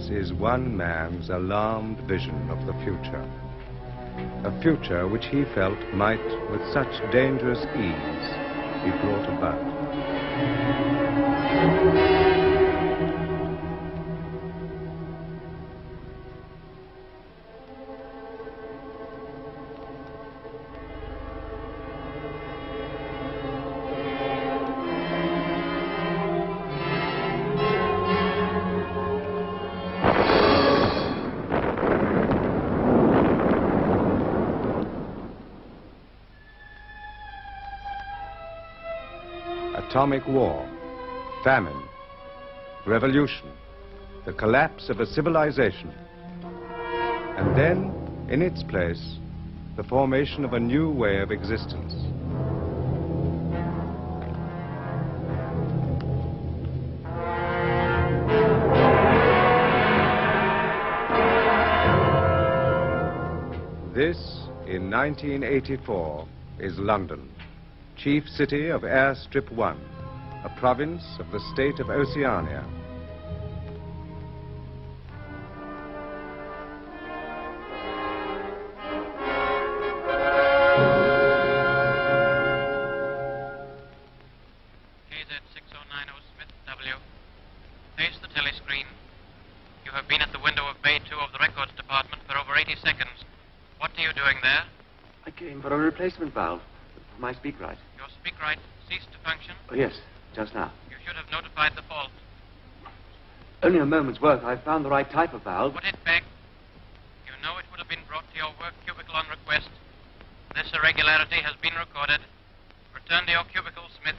This is one man's alarmed vision of the future. A future which he felt might, with such dangerous ease, be brought about. Atomic war, famine, revolution, the collapse of a civilization, and then, in its place, the formation of a new way of existence. This, in 1984, is London, chief city of Airstrip 1, a province of the state of Oceania. KZ6090 Smith W. Face the telescreen. You have been at the window of Bay 2 of the records department for over 80 seconds. What are you doing there? I came for a replacement valve for my speak right. Your speak right ceased to function? Oh, yes, just now. You should have notified the fault. Only a moment's work. I found the right type of valve. Put it back. You know it would have been brought to your work cubicle on request. This irregularity has been recorded. Return to your cubicle, Smith.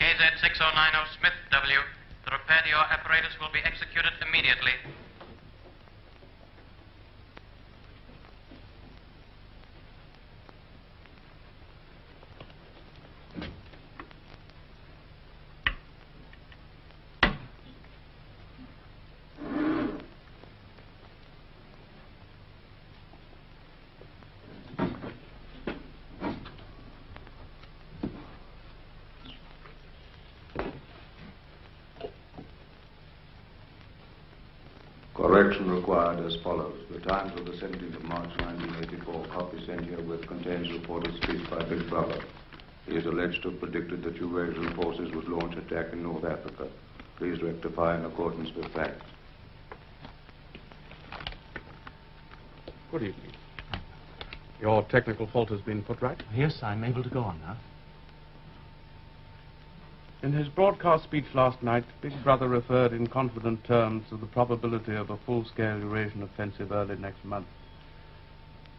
KZ6090 Smith W. The repair to your apparatus will be executed immediately. Correction required as follows. The Times of the 17th of March, 1984, copy sent here with contains reported speech by Big Brother. He is alleged to have predicted that Eurasian forces would launch attack in North Africa. Please rectify in accordance with facts. Good evening. Your technical fault has been put right? Yes, I'm able to go on now. In his broadcast speech last night, Big Brother referred in confident terms to the probability of a full-scale Eurasian offensive early next month.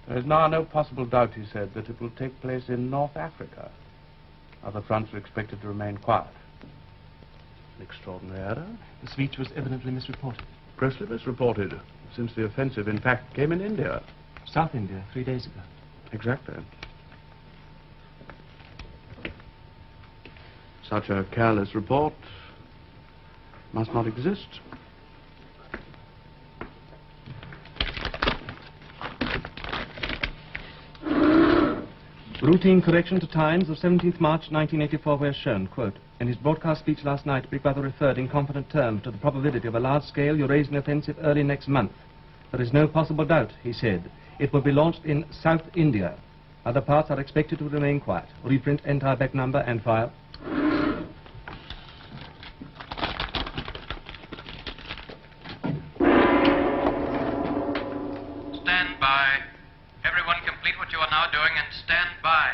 There is now no possible doubt, he said, that it will take place in North Africa. Other fronts are expected to remain quiet. An extraordinary error. The speech was evidently misreported. Grossly misreported, since the offensive, in fact, came in India. South India, 3 days ago. Exactly. Such a careless report must not exist. Routine correction to Times of 17th March 1984 where shown, quote, in his broadcast speech last night, Big Brother referred in confident terms to the probability of a large-scale Eurasian offensive early next month. There is no possible doubt, he said. It will be launched in South India. Other parts are expected to remain quiet. Reprint entire back number and file. Stand by. Everyone complete what you are now doing and stand by.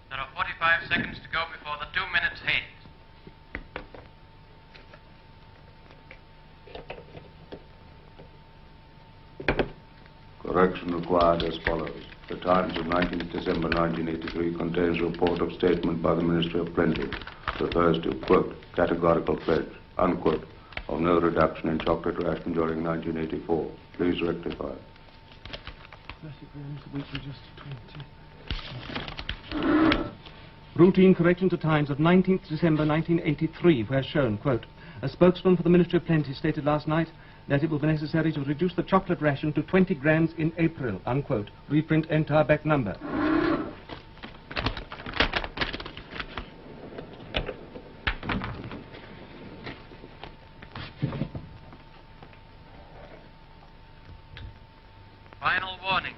There are 45 seconds to go before the 2 minutes hate. Correction required as follows. The Times of 19th December 1983 contains a report of statement by the Ministry of Plenty. Refers to, quote, categorical pledge, unquote, of no reduction in chocolate ration during 1984. Please rectify. 30 grams a week, just 20. Routine corrections of times of 19th December 1983, where shown, quote, a spokesman for the Ministry of Plenty stated last night that it will be necessary to reduce the chocolate ration to 20 grams in April, unquote. Reprint entire back number. Final warning.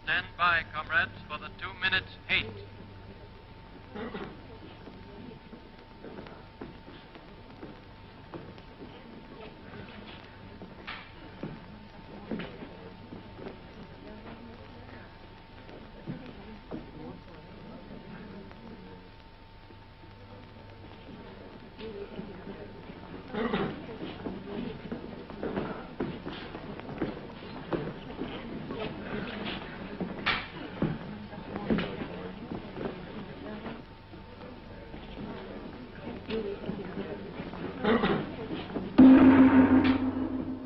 Stand by, comrades, for the 2 minutes 8.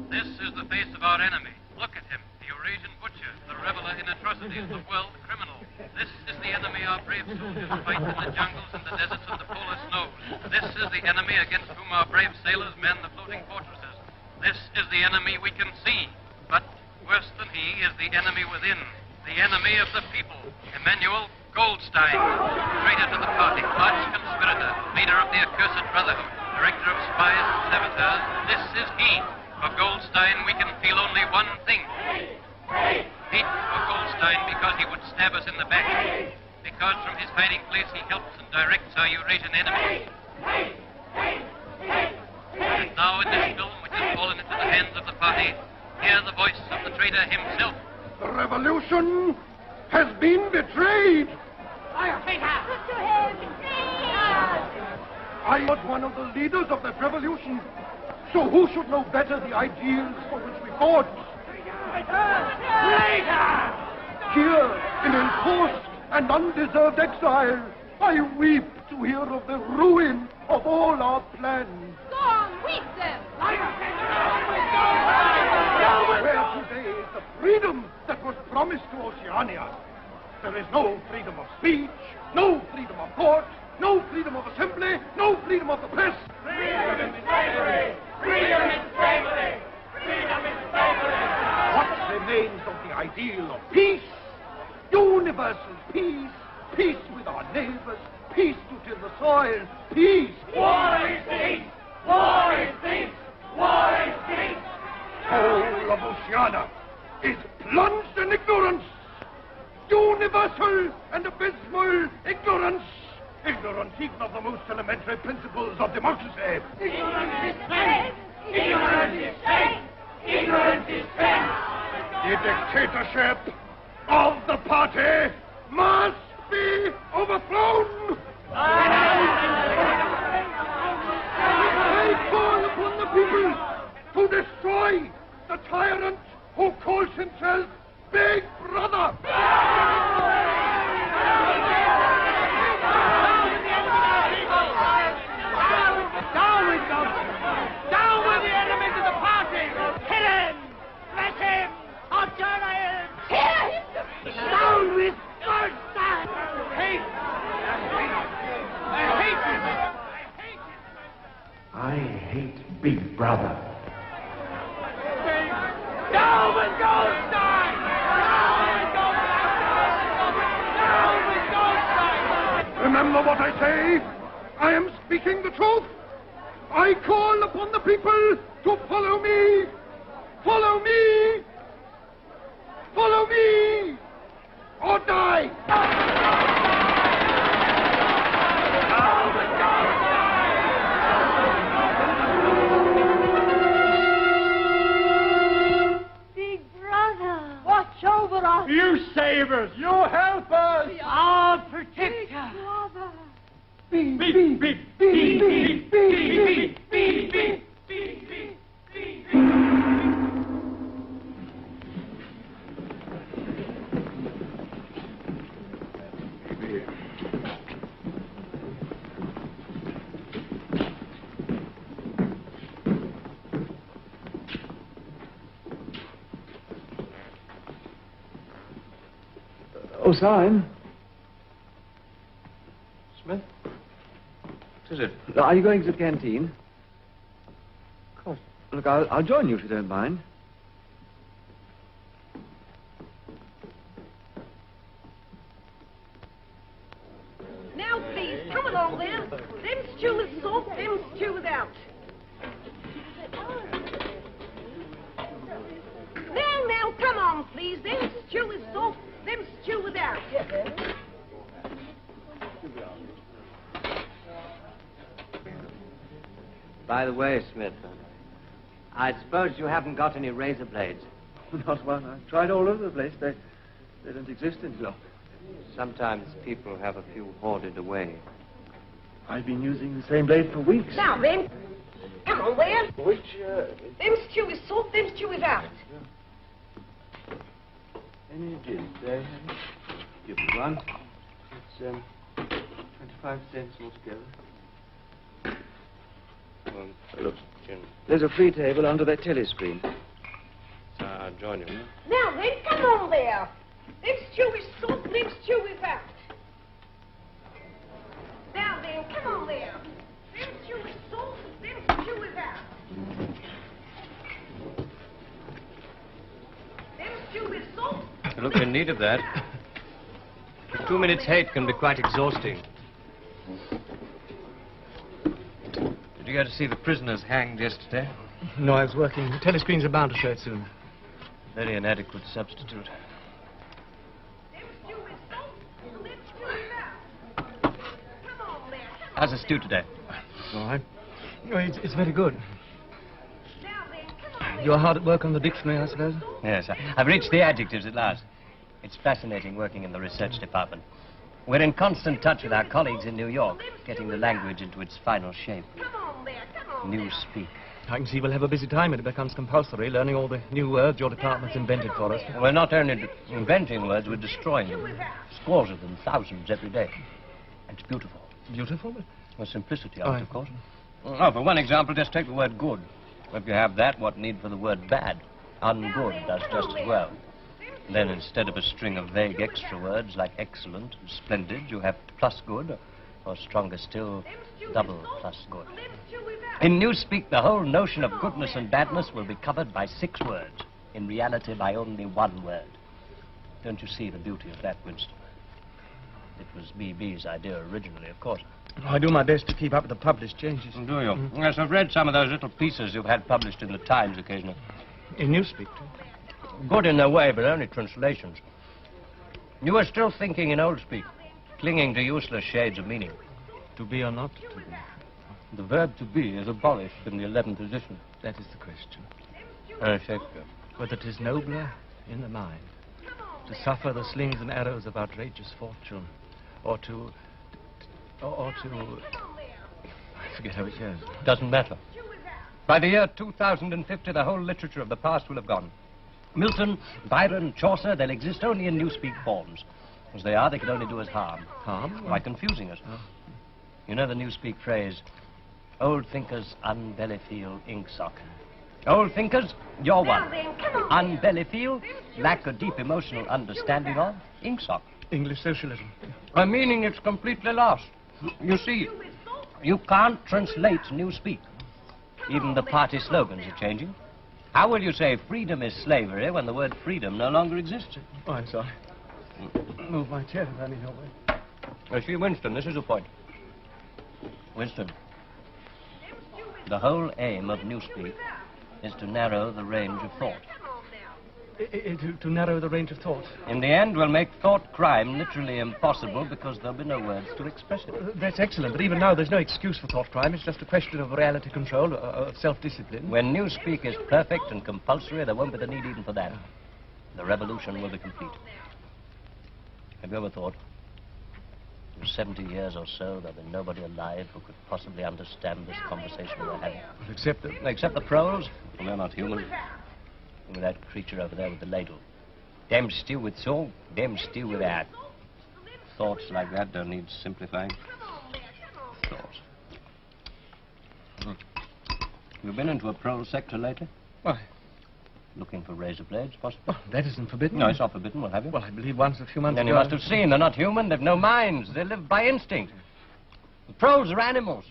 This is the face of our enemy. Look at him, the Eurasian butcher, the reveler in atrocities, the world criminal. This is the enemy our brave soldiers fight in the jungles and the deserts and the polar snows. This is the enemy against whom our brave sailors man the floating fortresses. This is the enemy we can see. But worse than he is the enemy within, the enemy of the people, Emmanuel Goldstein, traitor to the party, arch conspirator, leader of the accursed brotherhood, director of spies and saboteurs. This is he. For Goldstein, we can feel only one thing. Hate for Goldstein because he would stab us in the back. Because from his hiding place he helps and directs our Eurasian enemies. And now in this film, which has fallen into the hands of the party, hear the voice of the traitor himself. The revolution has been betrayed. I was one of the leaders of that revolution. So who should know better the ideals for which we fought? Here, in enforced and undeserved exile, I weep to hear of the ruin of all our plans. Go on, weep them! Where today is the freedom that was promised to Oceania? There is no freedom of speech, no freedom of thought, no freedom of assembly, no freedom of the press. Freedom is slavery! Freedom is slavery! Freedom is slavery! What remains of the ideal of peace? Universal peace, peace with our neighbors, peace to till the soil, peace. War is peace! War is peace! War is peace! Whole of Oceania is plunged in ignorance. Universal and abysmal ignorance. Ignorance even of the most elementary principles of democracy. Ignorance is strength! Ignorance is strength! Ignorance is strength! The dictatorship of the party must be overthrown. I call upon the people to destroy the tyrant who calls himself Big Brother. Down with them! Down with the enemies of the party! Kill him! Smash him! Torture him! Tear him! Down with Goldstein! Hate! I hate him! I hate Big Brother. Down with Goldstein! Down with Goldstein! Down with Goldstein! Remember what I say. I am speaking the truth. I call upon the people to follow me. Follow me. Follow me. Or die. Big Brother! Watch over us! You save us. You help us. Our protector! Brother! Beep, beep, beep, beep, beep, beep, beep, beep, beep, beep. Oh, Syme. Smith? What is it? Are you going to the canteen? Of course. Look, I'll join you if you don't mind. Now, please, come along there. Them stew with salt, them stew without. Now, come on, please. Them stew with salt, them stew without. By the way, Smith, I suppose you haven't got any razor blades. Not one. I've tried all over the place. They don't exist any longer. Sometimes people have a few hoarded away. I've been using the same blade for weeks. Now, then, come on there. Which, Them stew with salt, them stew without. any did, give me one. It's, 25 cents altogether. Look, There's a free table under that telescreen. I'll join you. Now, then, come on there. Them stew with salt, them stew without. Now, then, come on there. Them stew with salt, them stew without. Them stew with salt. You look in need of that. 2 minutes hate can be quite exhausting. Did you go to see the prisoners hanged yesterday? No, I was working. The telescreens are bound to show it soon. Very inadequate substitute. Them stew with salt, them stew without. Come on there. How's the stew today? All right. Oh, it's very good. Now, then, come on there. You're hard at work on the dictionary, I suppose? Yes, I've reached the adjectives at last. It's fascinating working in the research department. We're in constant touch with our colleagues in New York, getting the language into its final shape. Come on there, come on. New speak. I can see we'll have a busy time when it becomes compulsory, learning all the new words your department's invented for us. We're not only inventing words, we're destroying them. Scores of them, thousands every day. It's beautiful. Beautiful, but... Well, simplicity of it, of course. Oh, for one example, just take the word good. If you have that, what need for the word bad? Ungood does just as well. Then instead of a string of vague extra words like excellent and splendid, you have plus good, or stronger still, double plus good. In Newspeak, the whole notion of goodness and badness will be covered by 6 words. In reality, by only 1 word. Don't you see the beauty of that, Winston? It was B.B.'s idea originally, of course. I do my best to keep up with the published changes. Do you? Yes, I've read some of those little pieces you've had published in the Times occasionally. In Newspeak, too? Good in their way, but only translations. You are still thinking in old speak, clinging to useless shades of meaning. To be or not to be? The verb to be is abolished in the 11th edition. That is the question. Shakespeare. Whether 'tis nobler in the mind to suffer the slings and arrows of outrageous fortune, or to... I forget how it goes. Doesn't matter. By the year 2050, the whole literature of the past will have gone. Milton, Byron, Chaucer, they'll exist only in Newspeak forms. As they are, they can only do us harm. Harm? By confusing us. You know the Newspeak phrase, old thinkers unbelly feel inksock. Old thinkers, you're one. Unbelly feel, lack a deep emotional understanding of, inksock. English socialism. A meaning it's completely lost. You see, you can't translate Newspeak. Even the party slogans are changing. How will you say freedom is slavery when the word freedom no longer exists? Oh, I'm sorry. Move my chair if I need your way. See, Winston, this is the point. Winston, the whole aim of Newspeak is to narrow the range of thought. To narrow the range of thought. In the end, we'll make thought crime literally impossible because there'll be no words to express it. That's excellent, but even now there's no excuse for thought crime. It's just a question of reality control, of self-discipline. When Newspeak is perfect and compulsory, there won't be the need even for that. The revolution will be complete. Have you ever thought, in 70 years or so, there'll be nobody alive who could possibly understand this conversation we're having? Well, except the proles? Well, they're not human. With that creature over there with the ladle. Them stew with salt, them stew with that. Thoughts like that don't need simplifying. Thoughts. You been into a prole sector lately? Why? Looking for razor blades, possibly? Well, that isn't forbidden. No, it's not forbidden. Well, have you? Well, I believe once a few months Then ago... you must have seen. They're not human. They've no minds. They live by instinct. The proles are animals.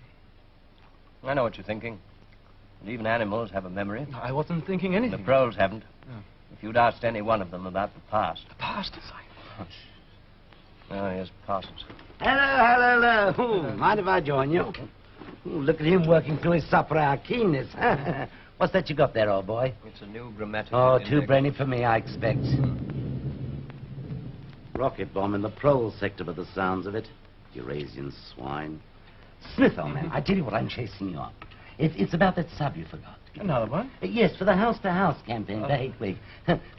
I know what you're thinking. And even animals have a memory. No, I wasn't thinking anything. The proles haven't. No. If you'd asked any one of them about the past. The past is Oh, yes, passes. Hello. Ooh, mind if I join you? Ooh, look at him working through his supper hour keenness. What's that you got there, old boy? It's a new grammatical Oh, index. too brainy for me, I expect. Rocket bomb in the prole sector by the sounds of it. Eurasian swine. Smith, old man, I tell you what I'm chasing you up. It's about that sub you forgot. Another one? Yes, for the house-to-house campaign for Hate Week.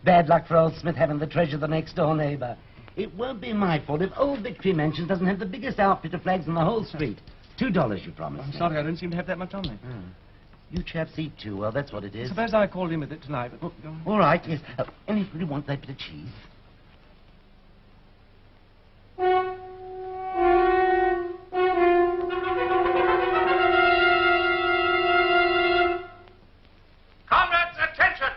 Bad luck for old Smith having the treasure of the next-door neighbor. It won't be my fault if old Victory Mansion doesn't have the biggest outfit of flags in the whole street. $2, you promised. I'm sorry, I don't seem to have that much on me. You chaps eat too well, that's what it is. Suppose I called in with it tonight, but... All right, yes. Anybody want that bit of cheese? Comrades, attention!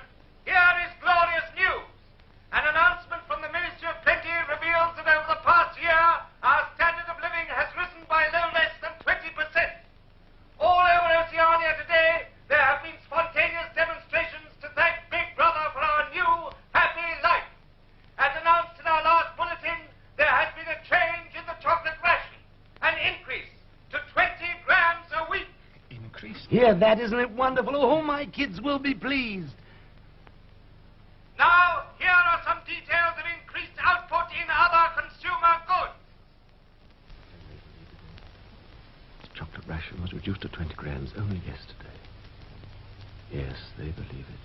Here is glorious news. An announcement from the Ministry of Plenty reveals that over the past year, our standard of living has risen by no less than 20%. All over Oceania today, there have been spontaneous demonstrations to thank Big Brother for our new happy life. As announced in our last bulletin, there has been a change in the chocolate ration, an increase to 20 grams a week. Increase? Hear that, isn't it wonderful? Oh, my kids will be pleased. Now, here are some details of increased output in other consumer goods. The chocolate ration was reduced to 20 grams only yesterday. Yes, they believe it.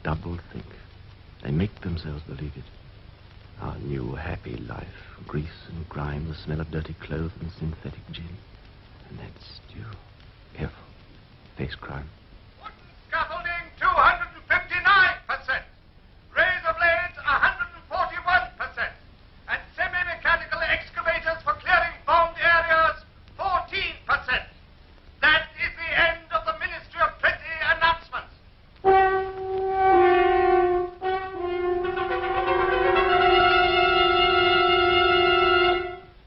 Double think. They make themselves believe it. Our new happy life. Grease and grime, the smell of dirty clothes and synthetic gin. And that stew. Careful. Face crime. Wooden scaffolding, 259%. Razor blades, 141%. And semi-mechanical excavators for clearing bombed areas, 14%. That is the end of the Ministry of Plenty announcements.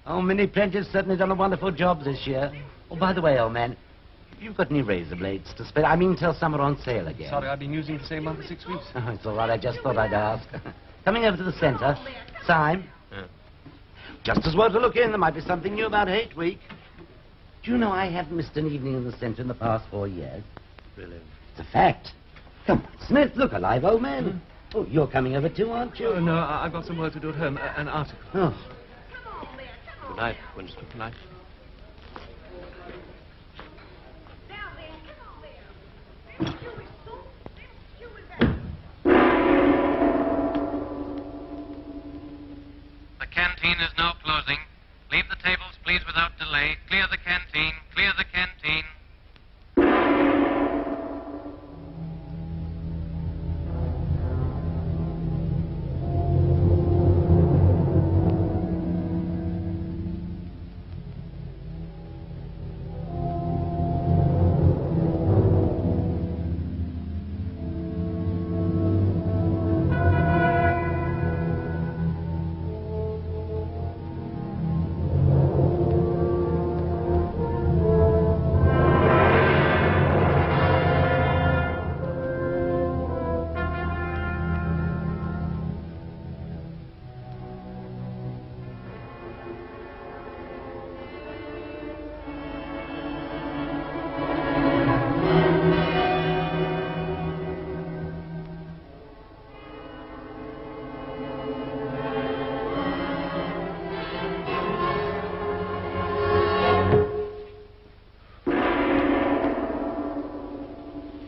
Oh, Minnie Prentice certainly done a wonderful job this year. Oh, by the way, old man, you've got any razor blades to spare? I mean, till some are on sale again. Sorry, I've been using the same one for 6 weeks. Oh, it's all right. I just thought I'd ask. Coming over to the centre. Syme. Just as well to look in. There might be something new about Hate Week. Do you know I haven't missed an evening in the centre in the past 4 years? Really? It's a fact. Come on, Smith, look alive, old man. Oh, you're coming over too, aren't you? Oh, no, I've got some work to do at home. An article. Oh. Good night, Winston. Good night. The canteen is now closing. Leave the tables, please, without delay. Clear the canteen. Clear the canteen.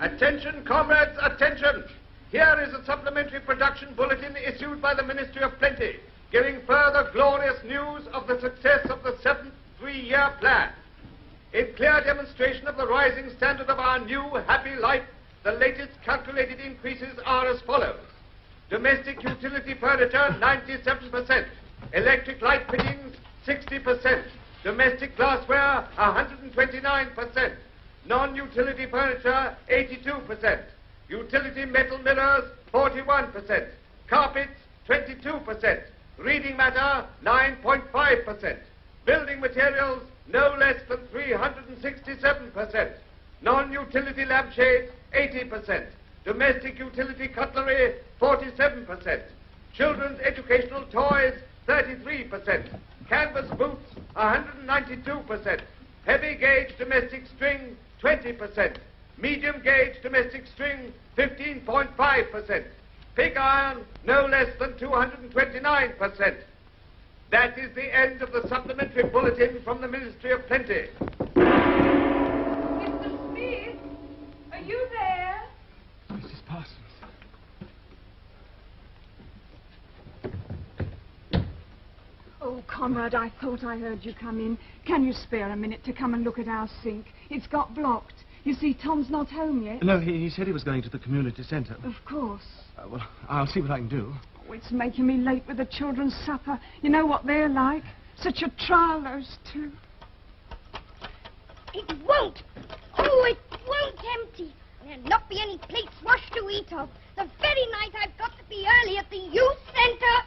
Attention, comrades, attention! Here is a supplementary production bulletin issued by the Ministry of Plenty, giving further glorious news of the success of the 7th three-year plan. In clear demonstration of the rising standard of our new happy life, the latest calculated increases are as follows. Domestic utility furniture, 97%. Electric light fittings, 60%. Domestic glassware, 129%. Non-utility furniture, 82%. Utility metal mirrors, 41%. Carpets, 22%. Reading matter, 9.5%. Building materials, no less than 367%. Non-utility lampshades, 80%. Domestic utility cutlery, 47%. Children's educational toys, 33%. Canvas boots, 192%. Heavy gauge domestic string, 20%. Medium gauge domestic string, 15.5%. Pig iron, no less than 229%. That is the end of the supplementary bulletin from the Ministry of Plenty. Mr. Smith, are you there? Mrs. Parsons. Oh, Conrad, I thought I heard you come in. Can you spare a minute to come and look at our sink? It's got blocked. You see, Tom's not home yet. No, he said he was going to the community centre. Of course. Well, I'll see what I can do. Oh, it's making me late with the children's supper. You know what they're like. Such a trial, those two. It won't. Oh, it won't empty. There'll not be any plates washed to eat of. The very night I've got to be early at the youth centre.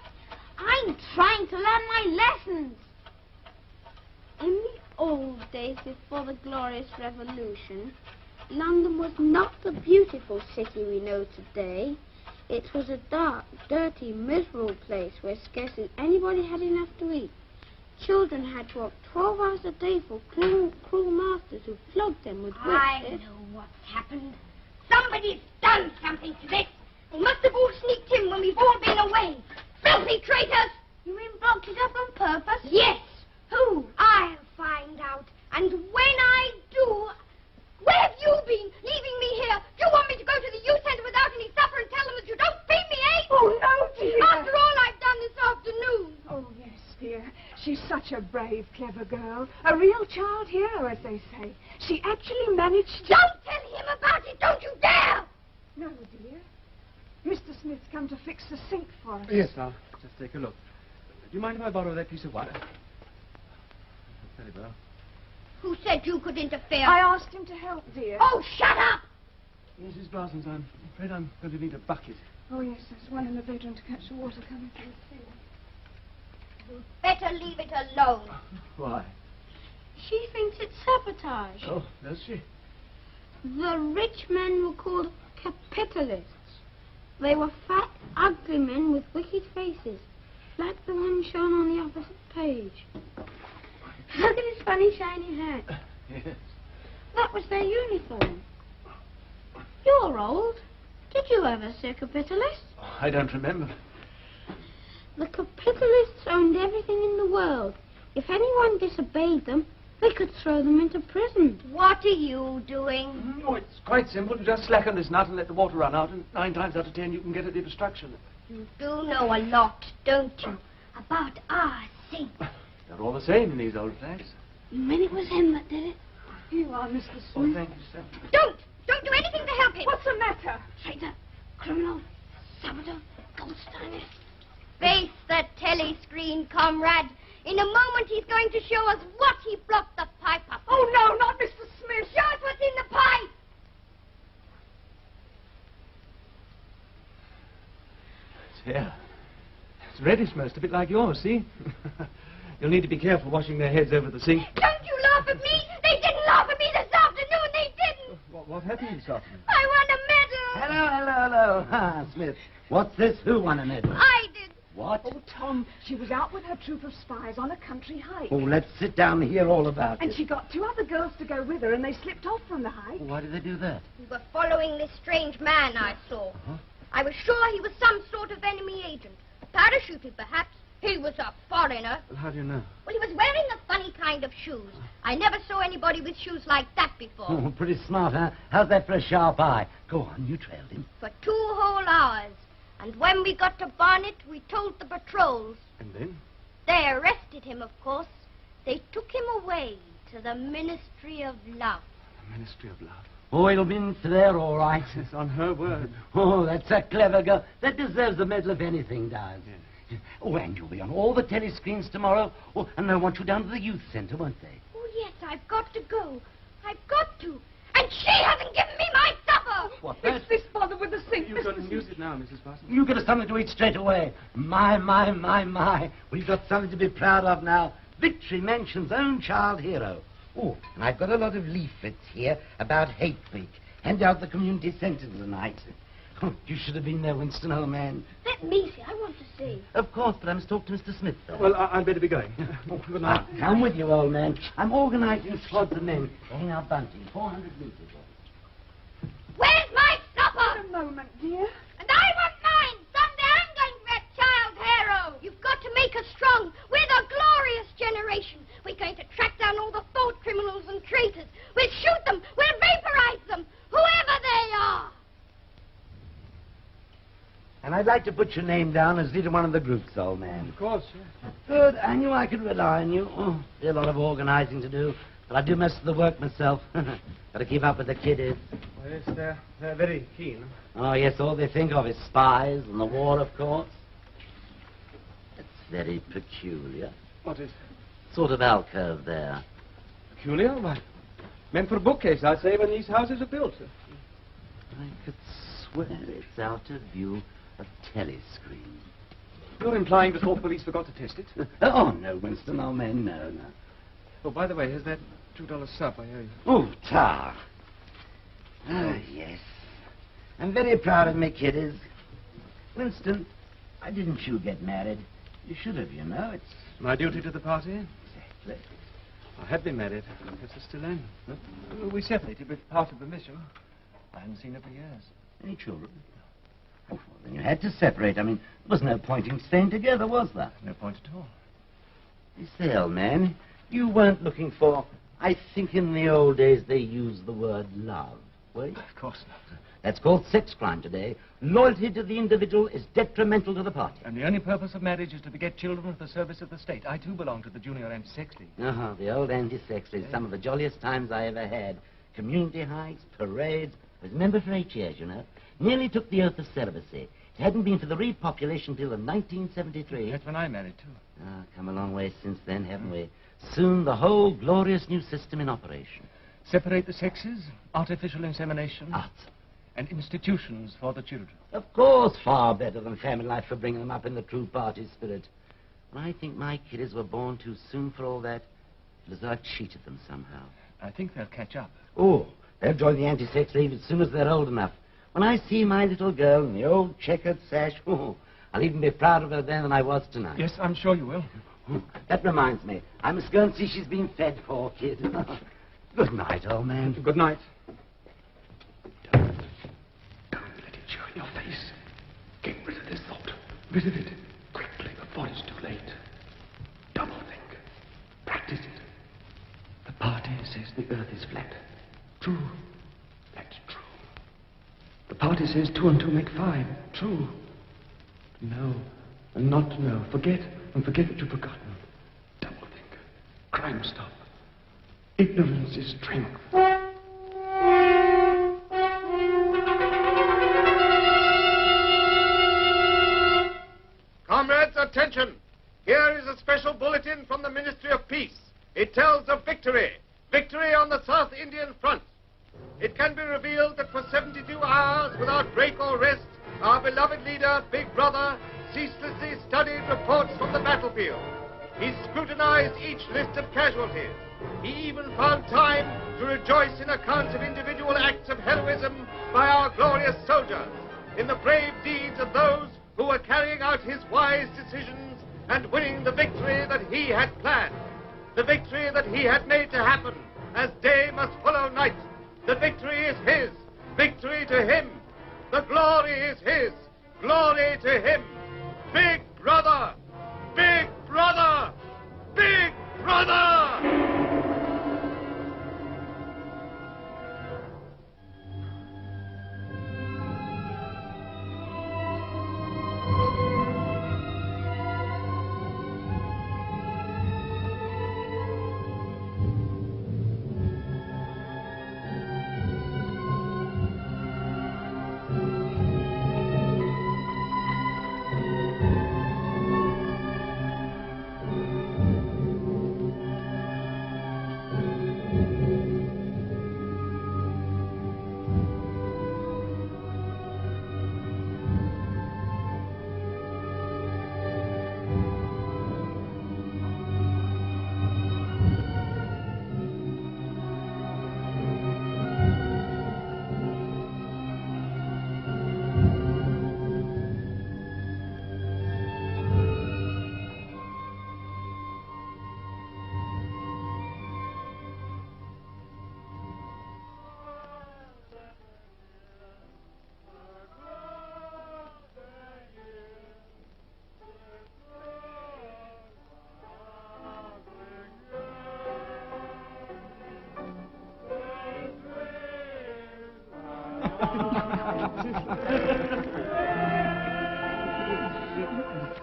I'm trying to learn my lessons. In the old days before the Glorious Revolution, London was not the beautiful city we know today. It was a dark, dirty, miserable place where scarcely anybody had enough to eat. Children had to work 12 hours a day for cruel masters who flogged them with whips. I know what's happened. Somebody's done something to this. They must have all sneaked in when we've all been away. Filthy traitors! You mean blocked it up on purpose? Yes. Who? I'll find out. And when I do... Where have you been, leaving me here? Do you want me to go to the youth centre without any supper and tell them that you don't feed me, eh? Oh, no, dear. After all I've done this afternoon. Oh, yes, dear. She's such a brave, clever girl. A real child hero, as they say. She actually managed to... Don't tell him about it, don't you dare! No, dear. Mr. Smith's come to fix the sink for us. Yes, I'll just take a look. Do you mind if I borrow that piece of wire? Very well. Who said you could interfere? I asked him to help, dear. Oh, shut up! Mrs. Parsons, I'm afraid I'm going to need a bucket. Oh, yes, there's one in the bedroom to catch the water coming through the ceiling. Better leave it alone. Why? She thinks it's sabotage. Oh, does she? The rich men were called capitalists. They were fat, ugly men with wicked faces, like the one shown on the opposite page. Look at his funny shiny hat. Yes. That was their uniform. You're old. Did you ever see a capitalist? I don't remember. The capitalists owned everything in the world. If anyone disobeyed them, they could throw them into prison. What are you doing? Oh, it's quite simple. You just slacken this nut and let the water run out, and 9 times out of 10 you can get at the obstruction. You do know a lot, don't you? About our sink. They're all the same in these old flats. You mean it was him that did it? Here you are, Mr. Smith. Oh, thank you, sir. Don't do anything to help him. What's the matter? Traitor, criminal, saboteur, Goldsteiner. Face the telescreen, comrade. In a moment he's going to show us what he blocked the pipe up. Oh, no, not Mr. Smith. Show us what's in the pipe. It's here. It's reddish, most of it, like yours, see? You'll need to be careful washing their heads over the sink. Don't you laugh at me. They didn't laugh at me this afternoon. They didn't. What happened this afternoon? I won a medal. Hello. Ah, Smith. What's this? Who won a medal? I did. What? Oh, Tom, she was out with her troop of spies on a country hike. Oh, let's sit down and hear all about And it. she got 2 other girls to go with her, and they slipped off from the hike. Why did they do that? We were following this strange man I saw. I was sure he was some sort of enemy agent. Parachuted, perhaps. He was a foreigner. Well, how do you know? Well, he was wearing a funny kind of shoes. I never saw anybody with shoes like that before. Oh, pretty smart, huh? How's that for a sharp eye? Go on, you trailed him. For 2 whole hours. And when we got to Barnet, we told the patrols. And then? They arrested him, of course. They took him away to the Ministry of Love. The Ministry of Love. Oh, it'll be there, all right. It's on her word. Oh, that's a clever girl. That deserves the medal if anything does. Yes. Oh, and you'll be on all the telescreens tomorrow. Oh, and they'll want you down to the youth centre, won't they? Oh, yes, I've got to go. I've got to. And she hasn't given me my supper! What, It's this bother with the sink, You Mr. can use it now, Mrs. Parsons. You get us something to eat straight away. My. We've got something to be proud of now. Victory Mansion's own child hero. Oh, and I've got a lot of leaflets here about Hate Week. Hand out the community centre tonight. Oh, you should have been there, Winston, old man. Let me see. I want to see. Of course, but I must talk to Mr. Smith first. Well, I'd better be going. Oh, good night. Come with you, old man. I'm organising squads of men. Hang our bunting, 400 metres. Where's my supper? A moment, dear. And I want mine. Someday I'm going to be a child hero. You've got to make us strong. We're the glorious generation. We're going to track down all the thought criminals and traitors. We'll shoot them. We'll vaporize them. Whoever they are. And I'd like to put your name down as leader of one of the groups, old man. Of course. Good. I knew I could rely on you. Oh, there's a lot of organising to do. But I do most of the work myself. Got to keep up with the kiddies. Well, yes, they're very keen. Oh, yes, all they think of is spies and the war, of course. It's very peculiar. What is? Sort of alcove there. Peculiar? Why, meant for a bookcase, I'd say, when these houses are built. I could swear it's out of view a telescreen. You're implying before the police forgot to test it? Oh, no, Winston, old man, no. Oh, by the way, here's that $2 sub I owe you. Oh, tar. Ah, yes. I'm very proud of me kiddies. Winston, why didn't you get married? You should have, you know. It's my duty to the party? Exactly. I had been married. Guess I still am. We separated with party permission. I hadn't seen her for years. Any children? Oh, well, then you had to separate. I mean, there was no point in staying together, was there? No point at all. You say, old man, you weren't looking for... I think in the old days they used the word love, were you? Of course not. That's called sex crime today. Loyalty to the individual is detrimental to the party. And the only purpose of marriage is to beget children for the service of the state. I, too, belong to the Junior Anti-Sex League. Uh-huh, the old Anti-Sex League. Some of the jolliest times I ever had. Community hikes, parades. I was a member for 8 years, you know. Nearly took the oath of celibacy. It hadn't been for the repopulation bill of 1973. That's when I married, too. Ah, come a long way since then, haven't we? Soon the whole glorious new system in operation. Separate the sexes, artificial insemination. Art. And institutions for the children. Of course, far better than family life for bringing them up in the true party spirit. And I think my kiddies were born too soon for all that. It was as though I cheated them somehow. I think they'll catch up. Oh, they'll join the Anti-Sex League as soon as they're old enough. When I see my little girl in the old checkered sash, oh, I'll even be prouder of her then than I was tonight. Yes, I'm sure you will. That reminds me. I must go and see she's been fed, poor kid. Good night, old man. Good night. Don't let it show in your face. Get rid of this thought. Rid of it quickly before it's too late. Double think. Practice it. The party says the earth is flat. True. That's true. The party says 2 and 2 make 5. True. To know and not to know. Forget and forget what you've forgotten. Double think. Crime stop. Ignorance is strength. Comrades, attention! Here is a special bulletin from the Ministry of Peace. It tells of victory. Victory on the South Indian front. It can be revealed that for 72 hours, without break or rest, our beloved leader, Big Brother, ceaselessly studied reports from the battlefield. He scrutinized each list of casualties. He even found time to rejoice in accounts of individual acts of heroism by our glorious soldiers, in the brave deeds of those who were carrying out his wise decisions and winning the victory that he had planned. The victory that he had made to happen, as day must follow night. The victory is his. Victory to him. The glory is his. Glory to him. Big Brother! Big Brother! Big Brother!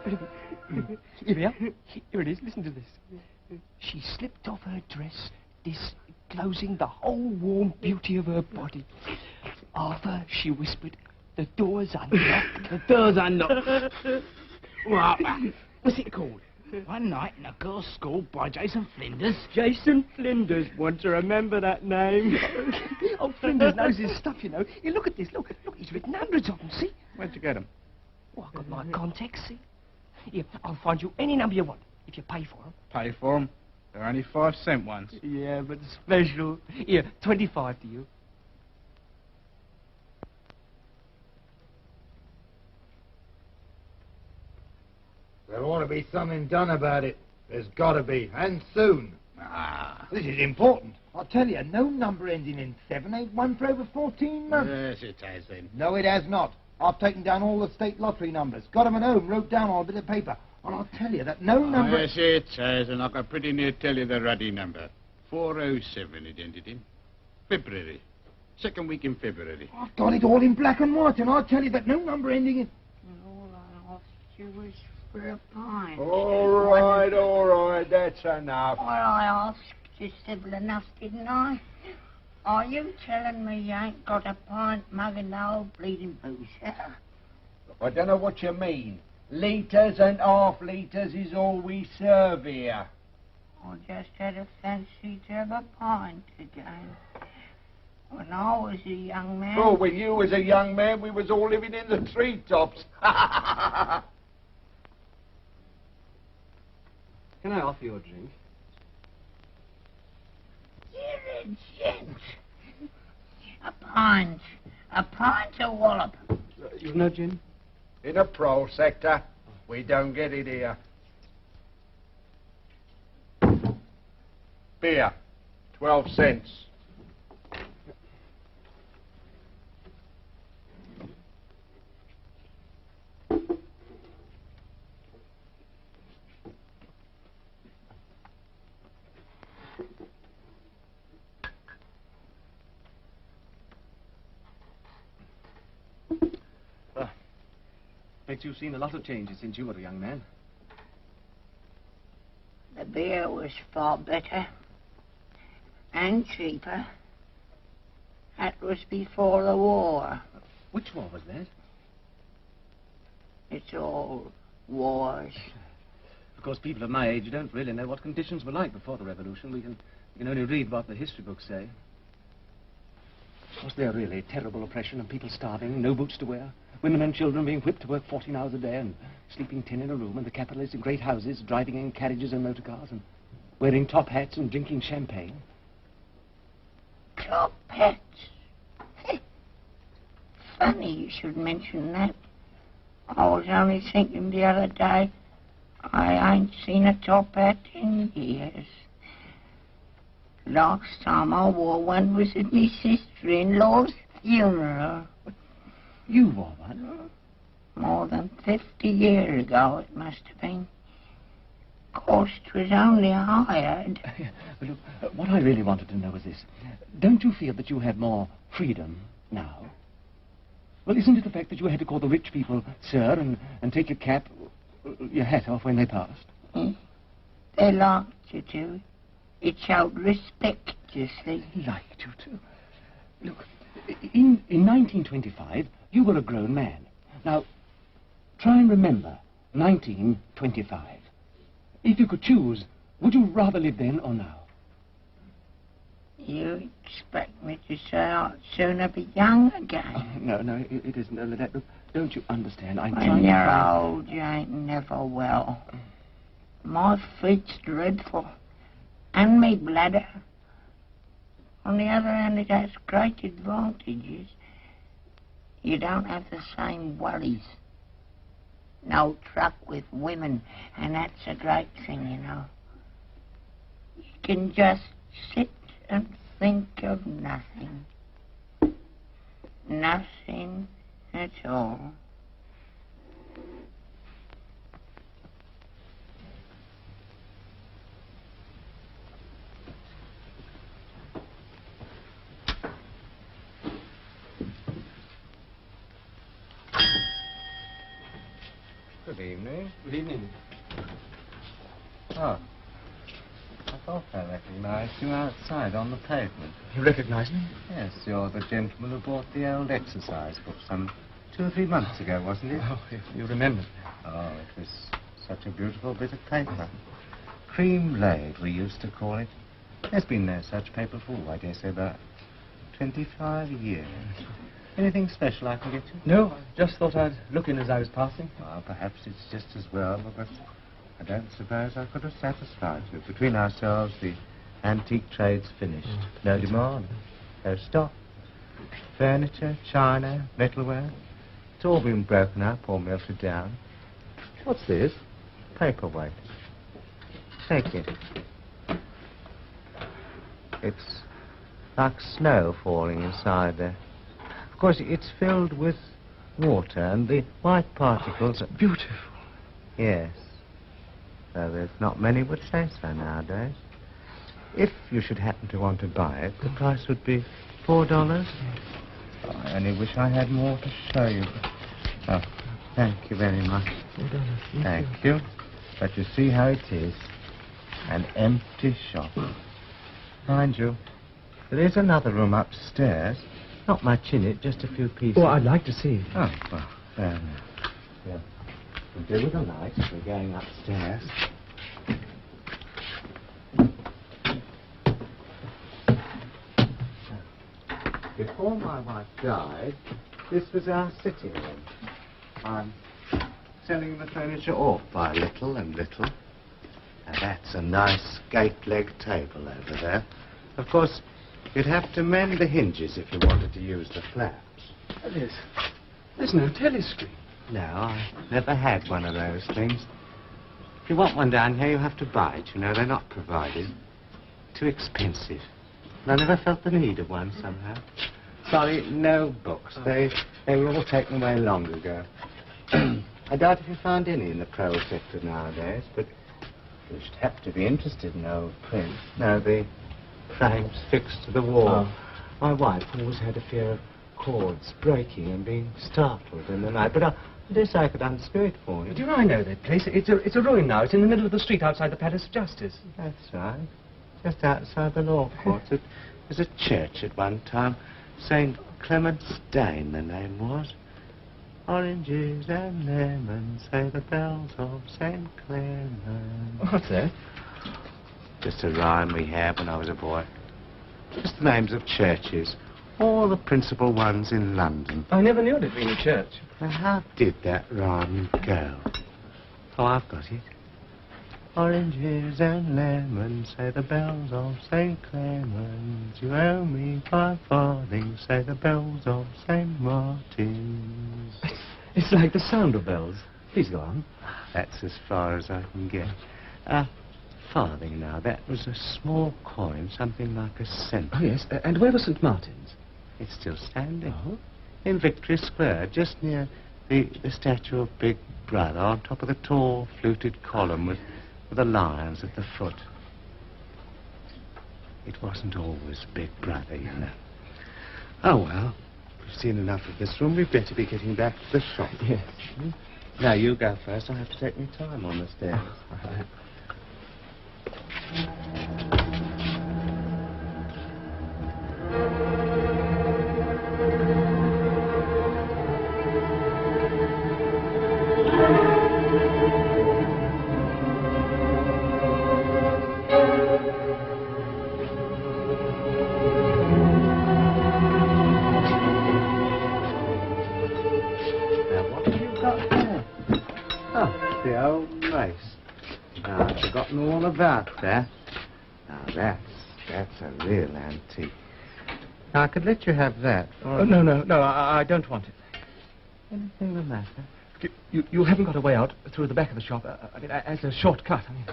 Here we are. Here it is. Listen to this. She slipped off her dress, disclosing the whole warm beauty of her body. Arthur, she whispered, the door's unlocked. The door's unlocked. Well, what's it called? One Night in a Girls' School by Jason Flinders. Jason Flinders. Want to remember that name? Oh, Flinders knows his stuff, you know. Here, look at this. Look, he's written hundreds of them, see? Where'd you get them? Oh, I've got my contacts, see? Here, I'll find you any number you want, if you pay for them. Pay for them? They're only 5-cent ones. Yeah, but special. Here, 25 to you. There ought to be something done about it. There's got to be, and soon. This is important. I tell you, no number ending in 7 ain't won for over 14 months. Yes, it has then. No, it has not. I've taken down all the state lottery numbers, got them at home, wrote down on a bit of paper. And I'll tell you that no number... Yes, it has, and I can pretty near tell you the ruddy number. 407 it ended in. February. Second week in February. I've got it all in black and white, and I'll tell you that no number ending in... All I asked you was for a pint. All right, that's enough. Well, I asked you civil enough, didn't I? Are you telling me you ain't got a pint mug and the old bleeding booze? I don't know what you mean. Litres and half litres is all we serve here. I just had a fancy to have a pint again. When I was a young man... Oh, when you was a young man, we was all living in the treetops. Can I offer you a drink? You're a gent. A pint. A pint of wallop. You've no gin? In a pro sector, we don't get it here. Beer, 12 cents. Bet you've seen a lot of changes since you were a young man. The beer was far better and cheaper. That was before the war. Which war was that? It's all wars. Of course, people of my age don't really know what conditions were like before the revolution. We can only read what the history books say. Was there really terrible oppression and people starving, no boots to wear? Women and children being whipped to work 14 hours a day and sleeping 10 in a room, and the capitalists in great houses, driving in carriages and motor cars and wearing top hats and drinking champagne. Top hats? Funny you should mention that. I was only thinking the other day, I ain't seen a top hat in years. Last time I wore one was at my sister-in-law's funeral. You wore one? More than 50 years ago it must have been. Cost was only hired. But look, what I really wanted to know was this. Don't you feel that you have more freedom now? Well, isn't it the fact that you had to call the rich people sir and take your cap, your hat off when they passed? They liked you to. It showed respect, you see. Liked you to? Look, in 1925, you were a grown man. Now, try and remember 1925. If you could choose, would you rather live then or now? You expect me to say I'd sooner be young again? No, it isn't. Look, don't you understand? I'm when trying to... you're old, you ain't never well. My feet's dreadful. And me bladder. On the other hand, it has great advantages. You don't have the same worries. No truck with women, and that's a great thing, you know. You can just sit and think of nothing. Nothing at all. Good evening. Good evening. Oh. I thought I recognized you outside on the pavement. You recognize me? Yes, you're the gentleman who bought the old exercise book some 2 or 3 months ago, wasn't it? Oh, you remember. Oh, it was such a beautiful bit of paper. Cream laid, we used to call it. There's been no such paper for, I dare say, about 25 years. Anything special I can get you? No, I just thought I'd look in as I was passing. Well, perhaps it's just as well, but I don't suppose I could have satisfied you. Between ourselves, the antique trade's finished. No demand, no stock. Furniture, china, metalware, it's all been broken up or melted down. What's this? Paperweight. Take it. It's like snow falling inside there. Of course, it's filled with water, and the white particles are beautiful. Yes. So there's not many would say so nowadays. If you should happen to want to buy it, the price would be $4. I only wish I had more to show you. Oh, thank you very much. Thank you. But you see how it is. An empty shop. Mind you, there is another room upstairs. Not much in it, just a few pieces. Oh, I'd like to see it. Oh, well, fair enough. Yeah. We'll do with the lights. We're going upstairs. Before my wife died, this was our sitting room. I'm selling the furniture off by little and little. Now that's a nice gate-leg table over there. Of course, you'd have to mend the hinges if you wanted to use the flaps. There's no telescreen. No, I never had one of those things. If you want one down here, you have to buy it. You know, they're not provided. Too expensive. And I never felt the need of one somehow. Sorry, no books. They were all taken away long ago. I doubt if you found any in the prose sector nowadays, but you should have to be interested in old print. No, the frames fixed to the wall. My wife always had a fear of cords breaking and being startled in the night, but I dare say I could unscrew it for you. Do I know that place? It's a ruin now. It's in the middle of the street outside the Palace of Justice. That's right. Just outside the law courts. It was a church at one time. St. Clement's Dane, the name was. Oranges and lemons, say the bells of St. Clement. What's that? Just a rhyme we had when I was a boy. Just the names of churches. All the principal ones in London. I never knew it had been a church. Now, how did that rhyme go? Oh, I've got it. Oranges and lemons, say the bells of St. Clements. You owe me 5 farthings, say the bells of St. Martin's. It's like the sound of bells. Please go on. That's as far as I can get. Farthing now, that was a small coin, something like a cent. Oh, yes. And where was St. Martin's? It's still standing. In Victory Square, just near the statue of Big Brother, on top of the tall, fluted column with the lions at the foot. It wasn't always Big Brother, you know. Oh, well, we've seen enough of this room. We'd better be getting back to the shop. Yes. Now, you go first. I have to take my time on the stairs. All about that. Now that's a real antique. Now I could let you have that. Oh, no, I don't want it. Anything the matter? You haven't got a way out through the back of the shop. I mean, as a shortcut. I mean,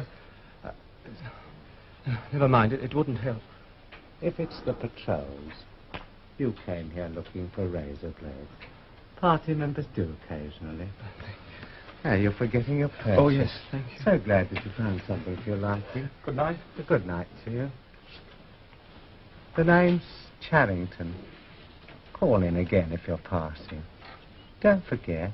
never mind. It wouldn't help. If it's the patrols, you came here looking for razor blades. Party members do occasionally. Hey, you're forgetting your purse. Oh, yes, thank you. So glad that you found something to your liking. Good night. Good night to you. The name's Charrington. Call in again if you're passing. Don't forget.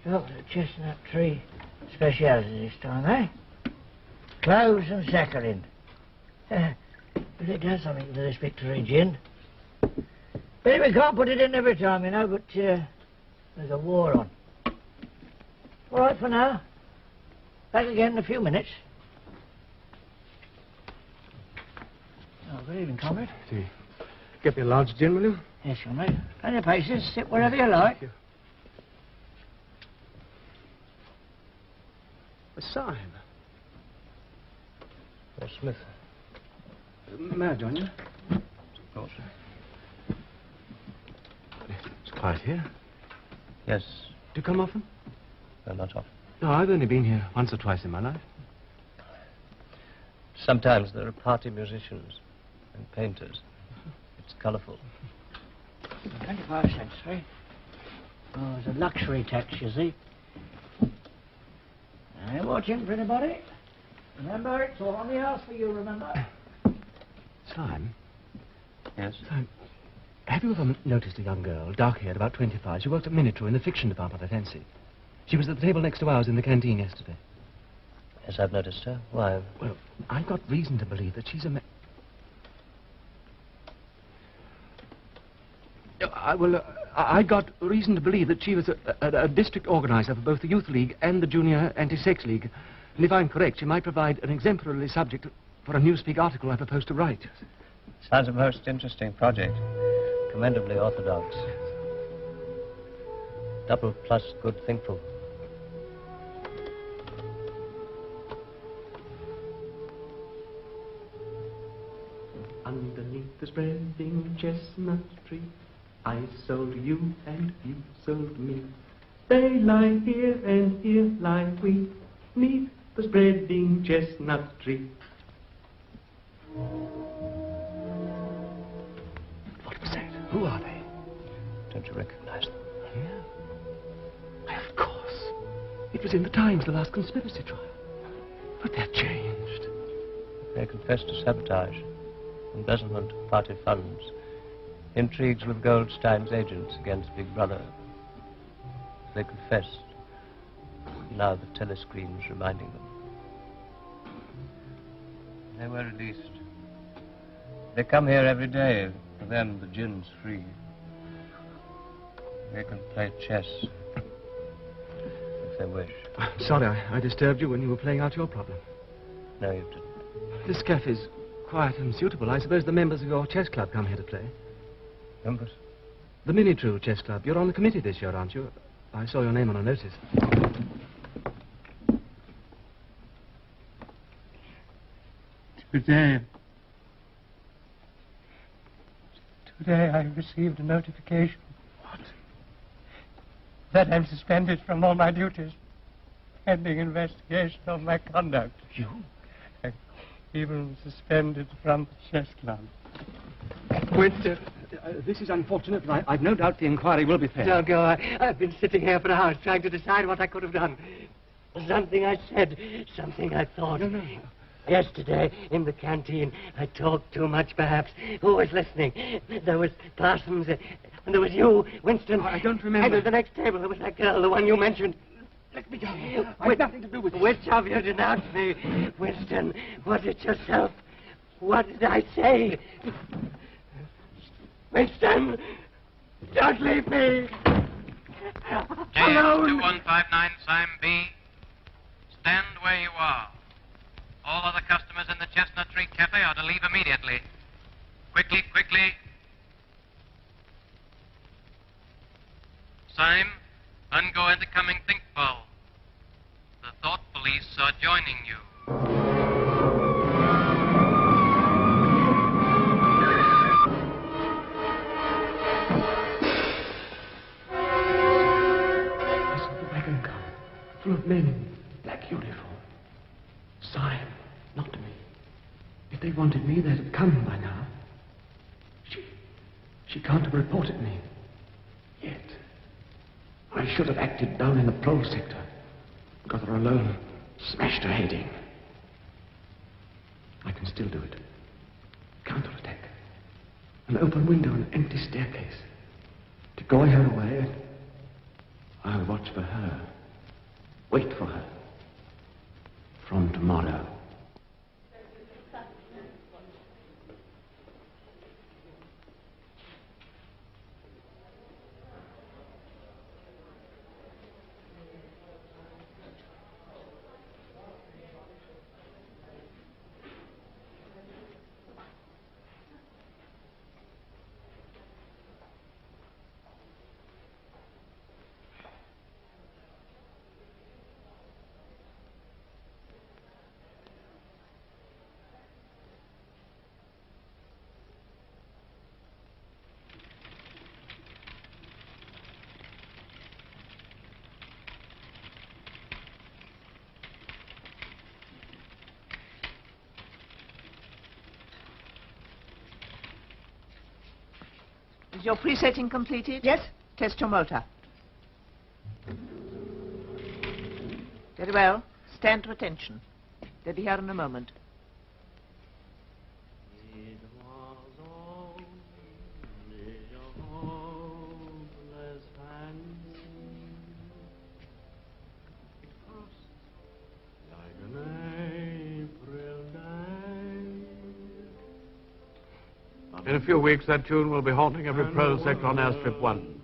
Chocolate chestnut tree speciality this time, eh? Cloves and saccharin. But it does something to this Victory gin. But we can't put it in every time, you know, but there's a war on. All right for now. Back again in a few minutes. Oh, good evening, comrade. Get me a large gin, will you? Yes, comrade. Plenty of places. Sit wherever you like. Thank you. A sign. Oh, Smith. May I join you? Of course. It's quiet here. Yes. Do you come often? No, not often. No, I've only been here once or twice in my life. Sometimes there are party musicians and painters. It's colourful. 25 cents, eh? Oh, it's a luxury tax, you see. I ain't watching for anybody. Remember, it's all on the house for you, remember? Sime? Yes? Sime, have you ever noticed a young girl, dark-haired, about 25? She worked at Miniature in the fiction department, I fancy. She was at the table next to ours in the canteen yesterday. Yes, I've noticed her. Why? Well, I've got reason to believe that she's a I got reason to believe that she was a district organizer for both the Youth League and the Junior Anti-Sex League. And if I'm correct, she might provide an exemplary subject for a Newspeak article I propose to write. Sounds a most interesting project. Commendably orthodox. Double plus good thinkful. Underneath the spreading chestnut tree, I sold you and you sold me. They lie here and here lie we, neath the spreading chestnut tree. What was that? Who are they? Don't you recognize them? Yeah. Of course. It was in the Times, the last conspiracy trial. But they're changed. They confessed to sabotage, embezzlement of party funds, intrigues with Goldstein's agents against Big Brother. They confessed. Now the telescreen's reminding them. They were released. They come here every day. For them, the gin's free. They can play chess if they wish. I'm sorry I disturbed you when you were playing out your problem. No, you didn't. This cafe's quiet and suitable. I suppose the members of your chess club come here to play. Members? The Miniature Chess Club. You're on the committee this year, aren't you? I saw your name on a notice. Today I received a notification. What? That I'm suspended from all my duties, pending investigation of my conduct. You? I'm even suspended from the chess club. Winston, this is unfortunate, but I've no doubt the inquiry will be fair. Don't go. I've been sitting here for hours trying to decide what I could have done. Something I said, something I thought. No. Yesterday, in the canteen, I talked too much, perhaps. Who was listening? There was Parsons, and there was you, Winston. I don't remember. And at the next table, there was that girl, the one you mentioned. Let me go. I've nothing to do with it. Which of you denounced me? Winston, was it yourself? What did I say? Winston, don't leave me. Alone. JS2159, Sime B. Stand where you are. All other customers in the Chestnut Tree Cafe are to leave immediately. Quickly. Sime, ungo into coming thinkball. The thought police are joining you. Full of men in black uniform. Sime, not me. If they wanted me, they'd have come by now. She can't have reported me. Yet. I should have acted down in the prole sector. Got her alone. Smashed her head in. I can still do it. Counterattack. An open window, an empty staircase. To go her away, I'll I'll watch for her. Wait for her. From tomorrow. Is your presetting completed? Yes. Test your motor. Very well. Stand to attention. They'll be here in a moment. In a few weeks, that tune will be haunting every prose sector on Airstrip 1.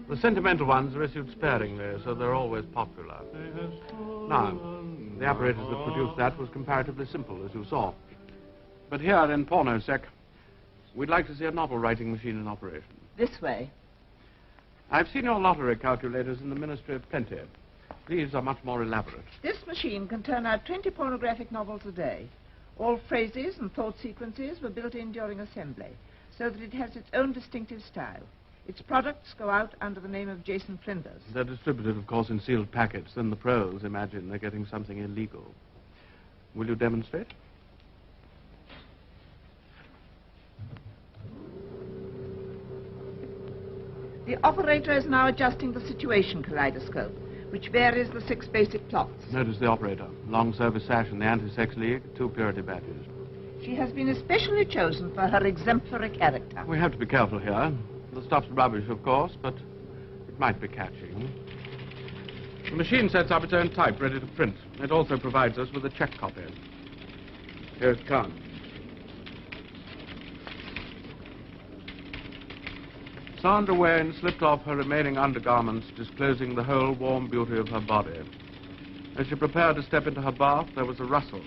The sentimental ones are issued sparingly, so they're always popular. Now, the apparatus that produced that was comparatively simple, as you saw. But here in Pornosec, we'd like to see a novel-writing machine in operation. This way. I've seen your lottery calculators in the Ministry of Plenty. These are much more elaborate. This machine can turn out 20 pornographic novels a day. All phrases and thought sequences were built in during assembly, so that it has its own distinctive style. Its products go out under the name of Jason Flinders. They're distributed, of course, in sealed packets. Then the pros imagine they're getting something illegal. Will you demonstrate? The operator is now adjusting the situation kaleidoscope, which varies the 6 basic plots. Notice the operator. Long service sash in the Anti-Sex League, 2 purity badges. She has been especially chosen for her exemplary character. We have to be careful here. The stuff's rubbish, of course, but it might be catching. The machine sets up its own type, ready to print. It also provides us with a check copy. Here it comes. Sandra Wayne slipped off her remaining undergarments, disclosing the whole warm beauty of her body. As she prepared to step into her bath, there was a rustle.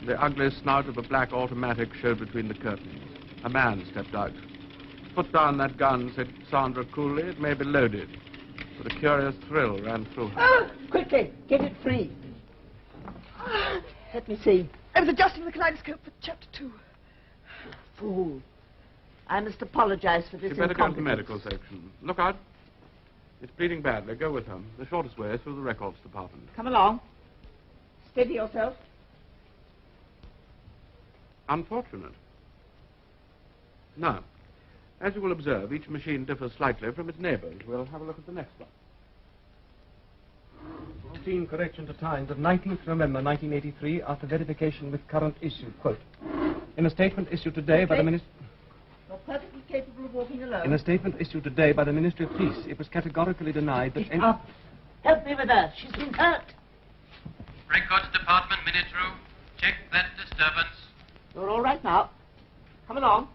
The ugly snout of a black automatic showed between the curtains. A man stepped out. Put down that gun, said Sandra coolly. It may be loaded. But a curious thrill ran through her. Ah! Quickly, get it free. Let me see. I was adjusting the kaleidoscope for chapter 2. Fool. I must apologize for this You'd better go to the incompetence. medical section. Look out. It's bleeding badly. Go with her. The shortest way is through the records department. Come along. Steady yourself. Unfortunate. Now, as you will observe, each machine differs slightly from its neighbors. We'll have a look at the next one. Routine correction to times of 19th November 1983 after verification with current issue. Quote, in a statement issued today by the Ministry... You're perfectly capable of walking alone. In a statement issued today by the Ministry of Police, it was categorically denied that... Up. Help me with her. She's been hurt. Records Department, minute room. Check that disturbance. You're all right now. Come along.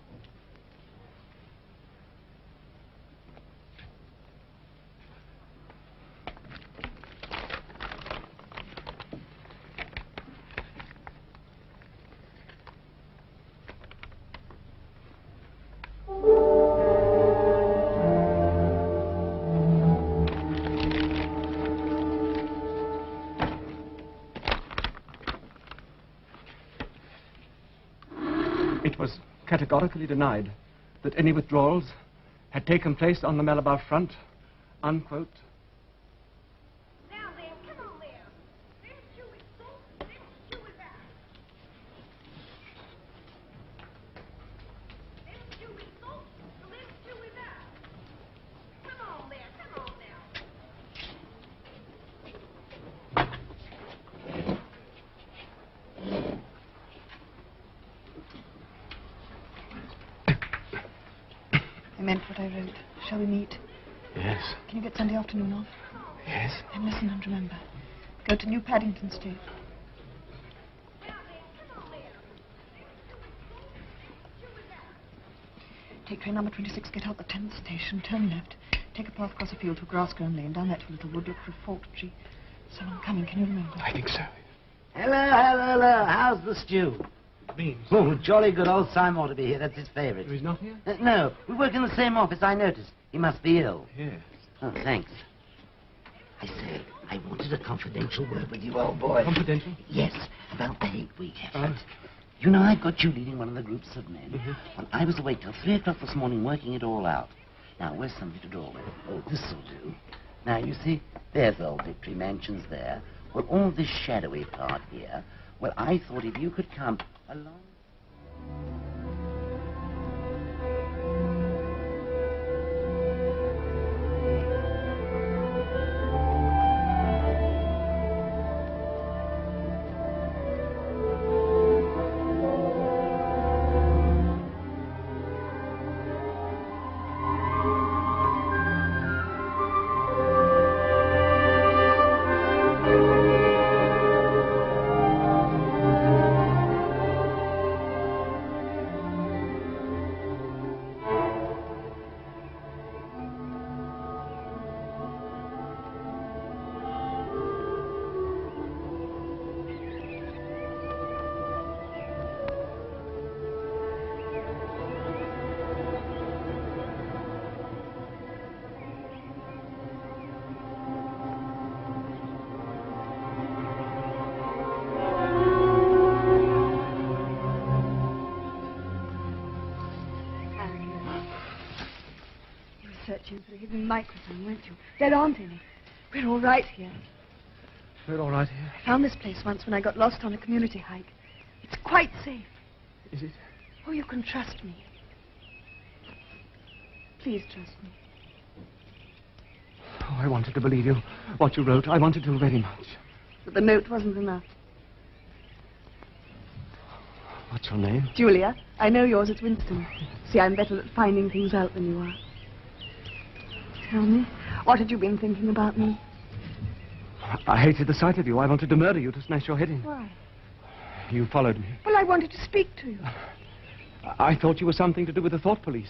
It was categorically denied that any withdrawals had taken place on the Malabar front, unquote. Now then, come on there. This shoe is so, this shoe is out. This shoe is so, this shoe is out. Come on there, come on now. I meant what I wrote. Shall we meet? Yes. Can you get Sunday afternoon off? Yes? Then listen and remember. Go to New Paddington Street. Take train number 26, get out the 10th station, turn left. Take a path across a field to a grass-grown lane, down that to a little wood, look for a forked tree. Someone coming, can you remember? I think so. Hello. How's the stew? Beans. Oh, jolly good. Old Simon ought to be here. That's his favourite. He's not here? No, we work in the same office, I noticed. He must be ill. Yes. Oh, thanks. I say, I wanted a confidential word with you, old boy. Confidential? Yes, about the hate week effort. You know, I've got you leading one of the groups of men. Well, I was awake till 3 o'clock this morning working it all out. Now, where's somebody to draw with? Oh, this'll do. Now, you see, there's old Victory Mansions there. Well, all this shadowy part here, well, I thought if you could come along... Searching for the hidden microphone, weren't you? There aren't any. We're all right here. We're all right here. I found this place once when I got lost on a community hike. It's quite safe. Is it? Oh, you can trust me. Please trust me. Oh, I wanted to believe you. What you wrote, I wanted to very much. But the note wasn't enough. What's your name? Julia. I know yours. It's Winston. See, I'm better at finding things out than you are. Tell me, what had you been thinking about me? I hated the sight of you. I wanted to murder you, to smash your head in. Why? You followed me. Well, I wanted to speak to you. I thought you were something to do with the thought police.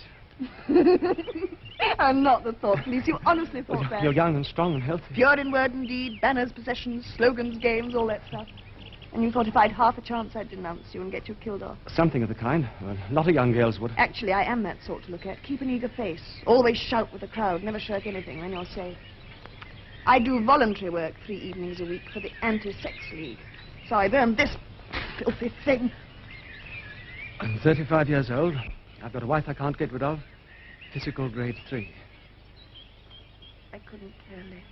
I'm not the thought police. You honestly thought that. You're young and strong and healthy. Pure in word and deed, banners, possessions, slogans, games, all that stuff. And you thought if I'd half a chance, I'd denounce you and get you killed off. Something of the kind. Well, a lot of young girls would. Actually, I am that sort to look at. Keep an eager face. Always shout with the crowd. Never shirk anything. Then you're safe. I do voluntary work 3 evenings a week for the Anti-Sex League. So I've earned this filthy thing. I'm 35 years old. I've got a wife I can't get rid of. Physical grade 3. I couldn't care less.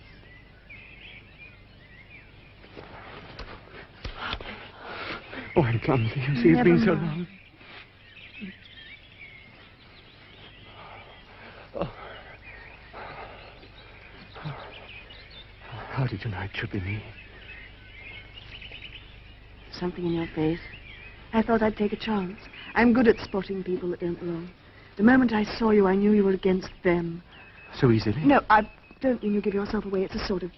Oh, I'm clumsy. You see, it's been so long. Oh. How did you know it should be me? Something in your face. I thought I'd take a chance. I'm good at spotting people that don't belong. The moment I saw you, I knew you were against them. So easily? No, I don't mean you give yourself away. It's a sort of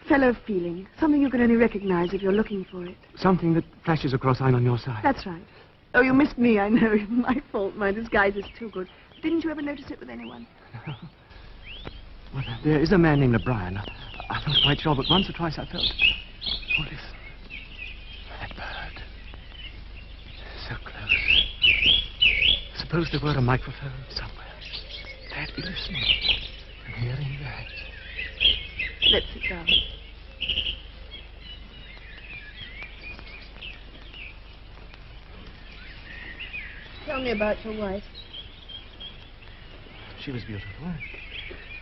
fellow feeling. Something you can only recognize if you're looking for it. Something that flashes across I'm on your side. That's right. Oh, you missed me, I know. My fault. My disguise is too good. Didn't you ever notice it with anyone? Well, there is a man named O'Brien. I'm not quite sure, but once or twice I felt... Oh, listen. That bird. So close. Suppose there were a microphone somewhere. I'd be listening and hearing that. Let's sit down. Tell me about your wife. She was beautiful.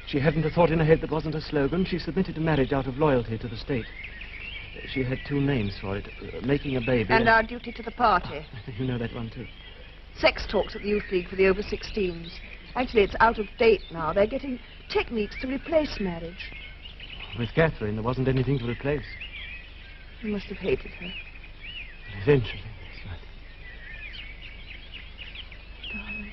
She hadn't a thought in her head that wasn't a slogan. She submitted to marriage out of loyalty to the state. She had 2 names for it. Making a baby. And our duty to the party. You know that one, too. Sex talks at the Youth League for the over-16s. Actually, it's out of date now. They're getting techniques to replace marriage. With Catherine, there wasn't anything to replace. You must have hated her. Eventually, that's right. Darling.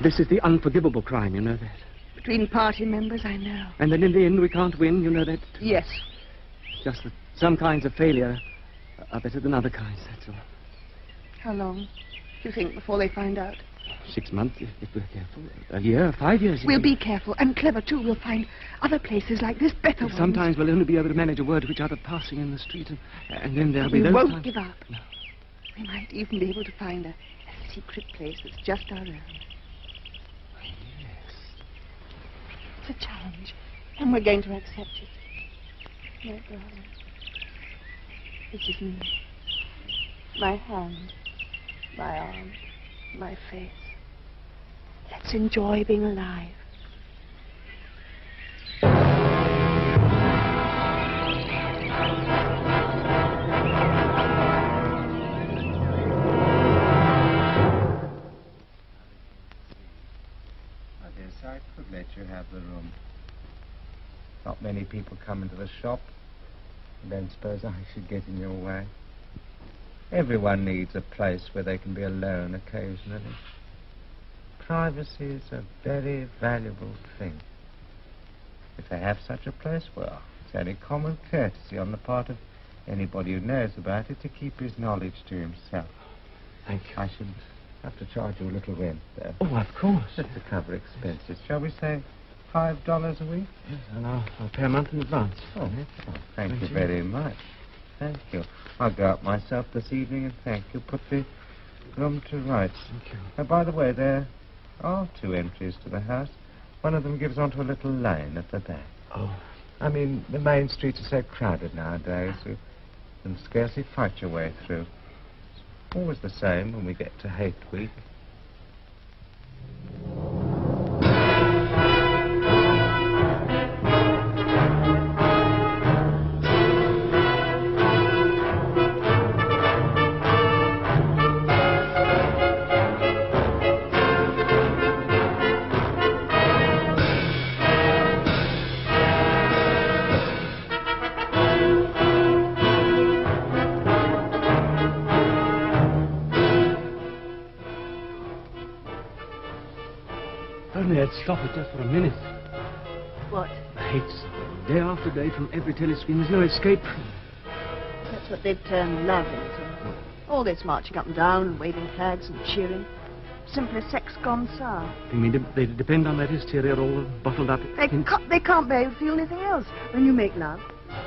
This is the unforgivable crime, you know that. Between party members, I know. And then in the end we can't win, you know that. Yes. Just that some kinds of failure are better than other kinds, that's all. How long do you think before they find out? 6 months, if we're careful. A year, 5 years. We'll be careful and clever, too. We'll find other places like this, better ones. Sometimes we'll only be able to manage a word to each other passing in the street, and then there'll be we those won't times... give up. No. We might even be able to find a secret place that's just our own. Yes. It's a challenge, and we're going to accept it. My darling, this is me. My hand, my arm, my face. Let's enjoy being alive. I could let you have the room. Not many people come into the shop. And then suppose I should get in your way. Everyone needs a place where they can be alone occasionally. Privacy is a very valuable thing. If they have such a place, well, it's only common courtesy on the part of anybody who knows about it to keep his knowledge to himself. Thank you. I should have to charge you a little rent, though. Oh, of course. Just to cover expenses. Shall we say $5 a week? Yes, and I'll pay a month in advance. Oh, thank you very much. Thank you. I'll go up myself this evening and thank you. Put the room to rights. Thank you. Oh, by the way, there are 2 entries to the house. One of them gives onto a little lane at the back. Oh. I mean, the main streets are so crowded nowadays, you can scarcely fight your way through. It's always the same when we get to Hate Week. Only I'd stop it just for a minute. What? The hate song, day after day from every telescreen. There's no escape from it. That's what they've turned love into. All this marching up and down and waving flags and cheering. Simply sex gone sour. You mean they depend on that hysteria all bottled up? They can't bear to feel anything else. When you make love,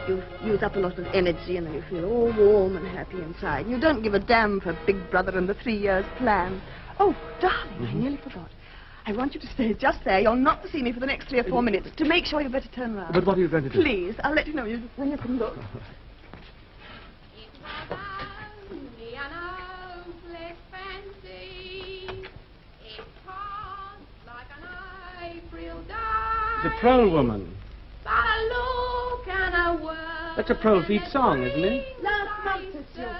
you use up a lot of energy and then you feel all warm and happy inside. You don't give a damn for Big Brother and the 3 years plan. Oh, darling, I nearly forgot. I want you to stay just there. You're not to see me for the next 3 or 4 minutes. To make sure you better turn round. But what are you going to do? Please, I'll let you know when you can look. The Prole Woman. That's a Prole Feet song, isn't it? Last month, sister.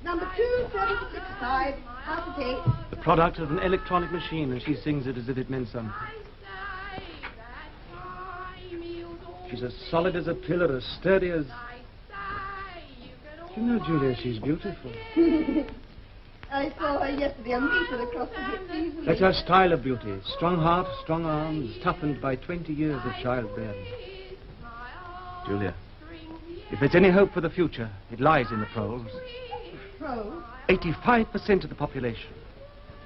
Number 27665, out of date. The product of an electronic machine, and she sings it as if it meant something. She's as solid as a pillar, as sturdy as... You know, Julia, she's beautiful. I saw her yesterday and meet her across the hips easily. That's her style of beauty. Strong heart, strong arms, toughened by 20 years of childbearing. Julia, if there's any hope for the future, it lies in the Proles. Proles? 85% of the population.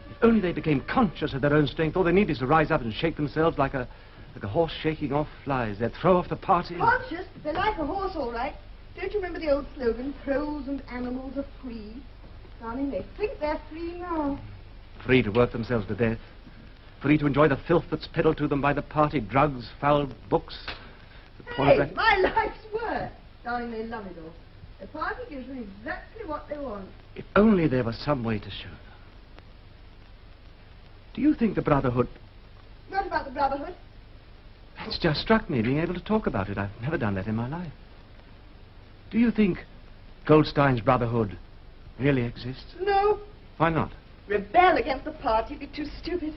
If only they became conscious of their own strength, all they need is to rise up and shake themselves like a horse shaking off flies. They'd throw off the party. Conscious? They're like a horse, all right. Don't you remember the old slogan, Proles and animals are free? Darling, they think they're free now. Free to work themselves to death. Free to enjoy the filth that's peddled to them by the party, drugs, foul books. Hey, my life's work. Darling, they love it all. The party gives them exactly what they want. If only there was some way to show them. Do you think the Brotherhood... What about the Brotherhood? It's just struck me, being able to talk about it. I've never done that in my life. Do you think Goldstein's Brotherhood really exists? No. Why not? Rebel against the party, be too stupid.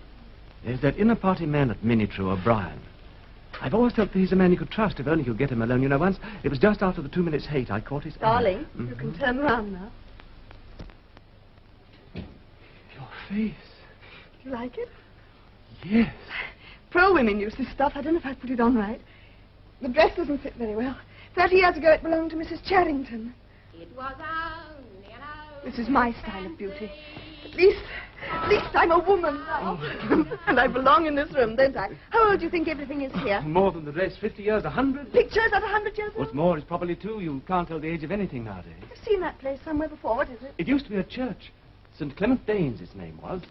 There's that inner party man at Minitrue, O'Brien. I've always felt that he's a man you could trust if only you could get him alone. You know, once, it was just after the 2 minutes hate, I caught his eye. Darling, you can turn around now. Your face. You like it? Yes. Pro-women use this stuff. I don't know if I'd put it on right. The dress doesn't fit very well. 30 years ago, it belonged to Mrs. Charrington. It was only an hour. This is my style of beauty. At least I'm a woman now. And I belong in this room, don't I? How old do you think everything is here? More than the rest. 50 years, 100. Pictures at 100 years old? What's more, it's probably 2. You can't tell the age of anything nowadays. I've seen that place somewhere before. What is it? It used to be a church. St. Clement Danes, its name was.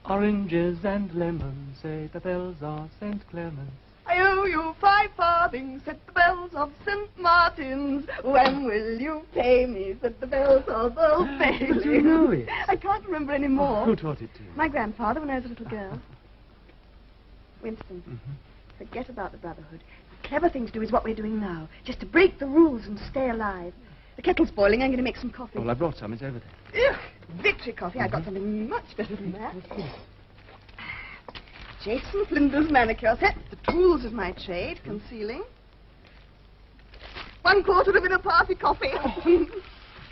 Oranges and lemons, say the bells of St. Clement's. I owe you 5 farthings, said the bells of St. Martin's. When will you pay me, said the bells of Old Bailey. But you know it. I can't remember any more. Who taught it to you? My grandfather when I was a little girl. Winston, forget about the Brotherhood. The clever thing to do is what we're doing now. Just to break the rules and stay alive. The kettle's boiling. I'm going to make some coffee. Well, I brought some. It's over there. Ugh, victory coffee. I've got something much better than that. Jason Flinders manicure set. The tools of my trade. Concealing. 1/4 of inner party coffee.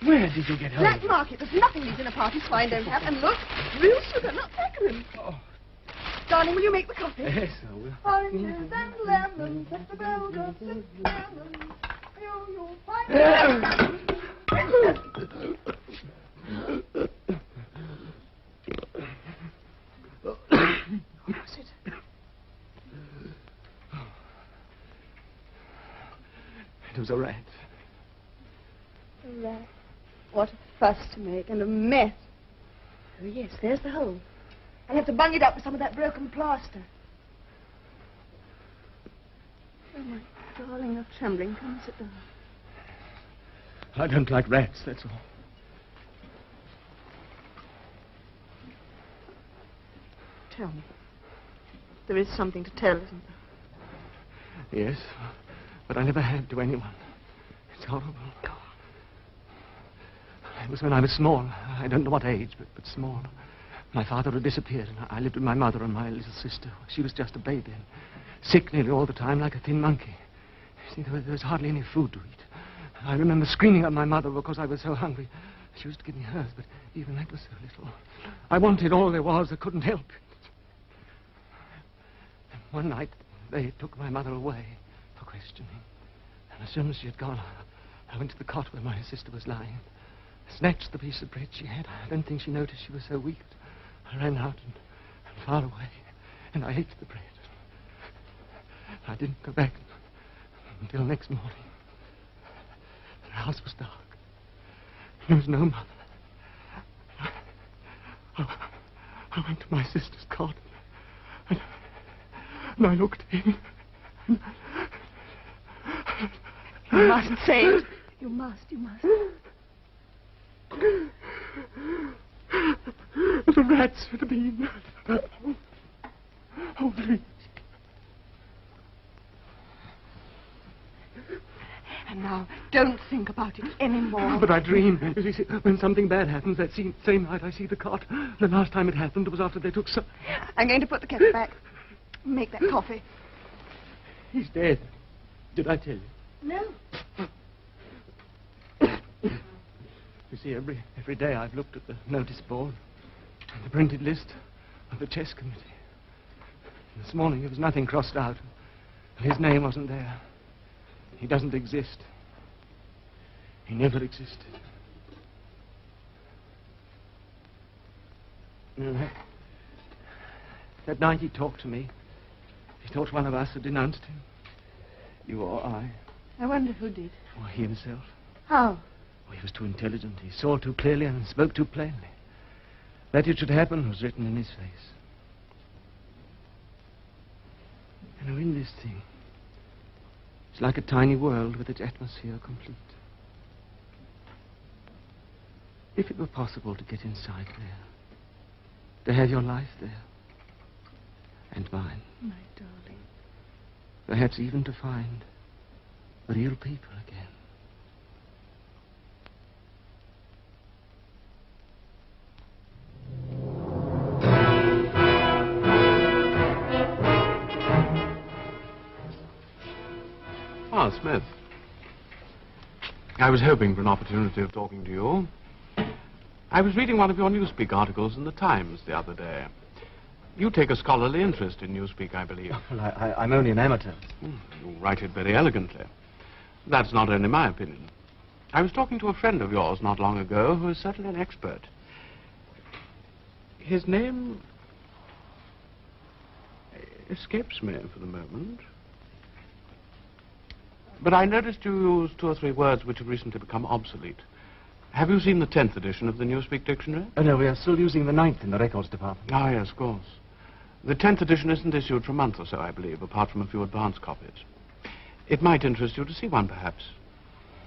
Where did you get home? Black market. There's nothing these inner parties fine don't have. And look, real sugar, not saccharin. Darling, will you make the coffee? Yes, I will. Oranges and lemons at the bells of St. Clement's. You'll find What was it? It was a rat. A rat. What a fuss to make and a mess. Oh, yes, there's the hole. I'll have to bung it up with some of that broken plaster. Oh, my darling, you're trembling. Come and sit down. I don't like rats, that's all. Tell me. There is something to tell, isn't there? Yes, but I never had to anyone. It's horrible. Go on. It was when I was small. I don't know what age, but small. My father had disappeared, and I lived with my mother and my little sister. She was just a baby, and sick nearly all the time, like a thin monkey. See, there was hardly any food to eat. I remember screaming at my mother because I was so hungry. She used to give me hers, but even that was so little. I wanted all there was. I couldn't help it. And one night, they took my mother away for questioning. And as soon as she had gone, I went to the cot where my sister was lying. Snatched the piece of bread she had. I don't think she noticed she was so weak. I ran out and far away, and I ate the bread. I didn't go back until next morning. The house was dark. There was no mother. I went to my sister's cot, and I looked in. You must say it. You must. The rats had been. Oh, please. And now, don't think about it anymore. But I dream. You see, when something bad happens, that same night I see the cot. The last time it happened was after they took some... I'm going to put the kettle back. Make that coffee. He's dead. Did I tell you? No. You see, every day I've looked at the notice board and the printed list of the chess committee. This morning there was nothing crossed out. His name wasn't there. He doesn't exist. He never existed. You know, that night he talked to me. He thought one of us had denounced him. You or I. I wonder who did. Or he himself. How? Oh, he was too intelligent. He saw too clearly and spoke too plainly. That it should happen was written in his face. You know, in this thing, it's like a tiny world with its atmosphere complete. If it were possible to get inside there, to have your life there, and mine. My darling. Perhaps even to find real people again. Ah, Smith. I was hoping for an opportunity of talking to you. I was reading one of your Newspeak articles in the Times the other day. You take a scholarly interest in newspeak, I believe. Well, I'm only an amateur. You write it very elegantly. That's not only my opinion. I was talking to a friend of yours not long ago who is certainly an expert. His name escapes me for the moment. But I noticed you use 2 or 3 words which have recently become obsolete. Have you seen the 10th edition of the Newspeak Dictionary? Oh, no, we are still using the 9th in the records department. Ah, yes, of course. The 10th edition isn't issued for a month or so, I believe, apart from a few advance copies. It might interest you to see one, perhaps.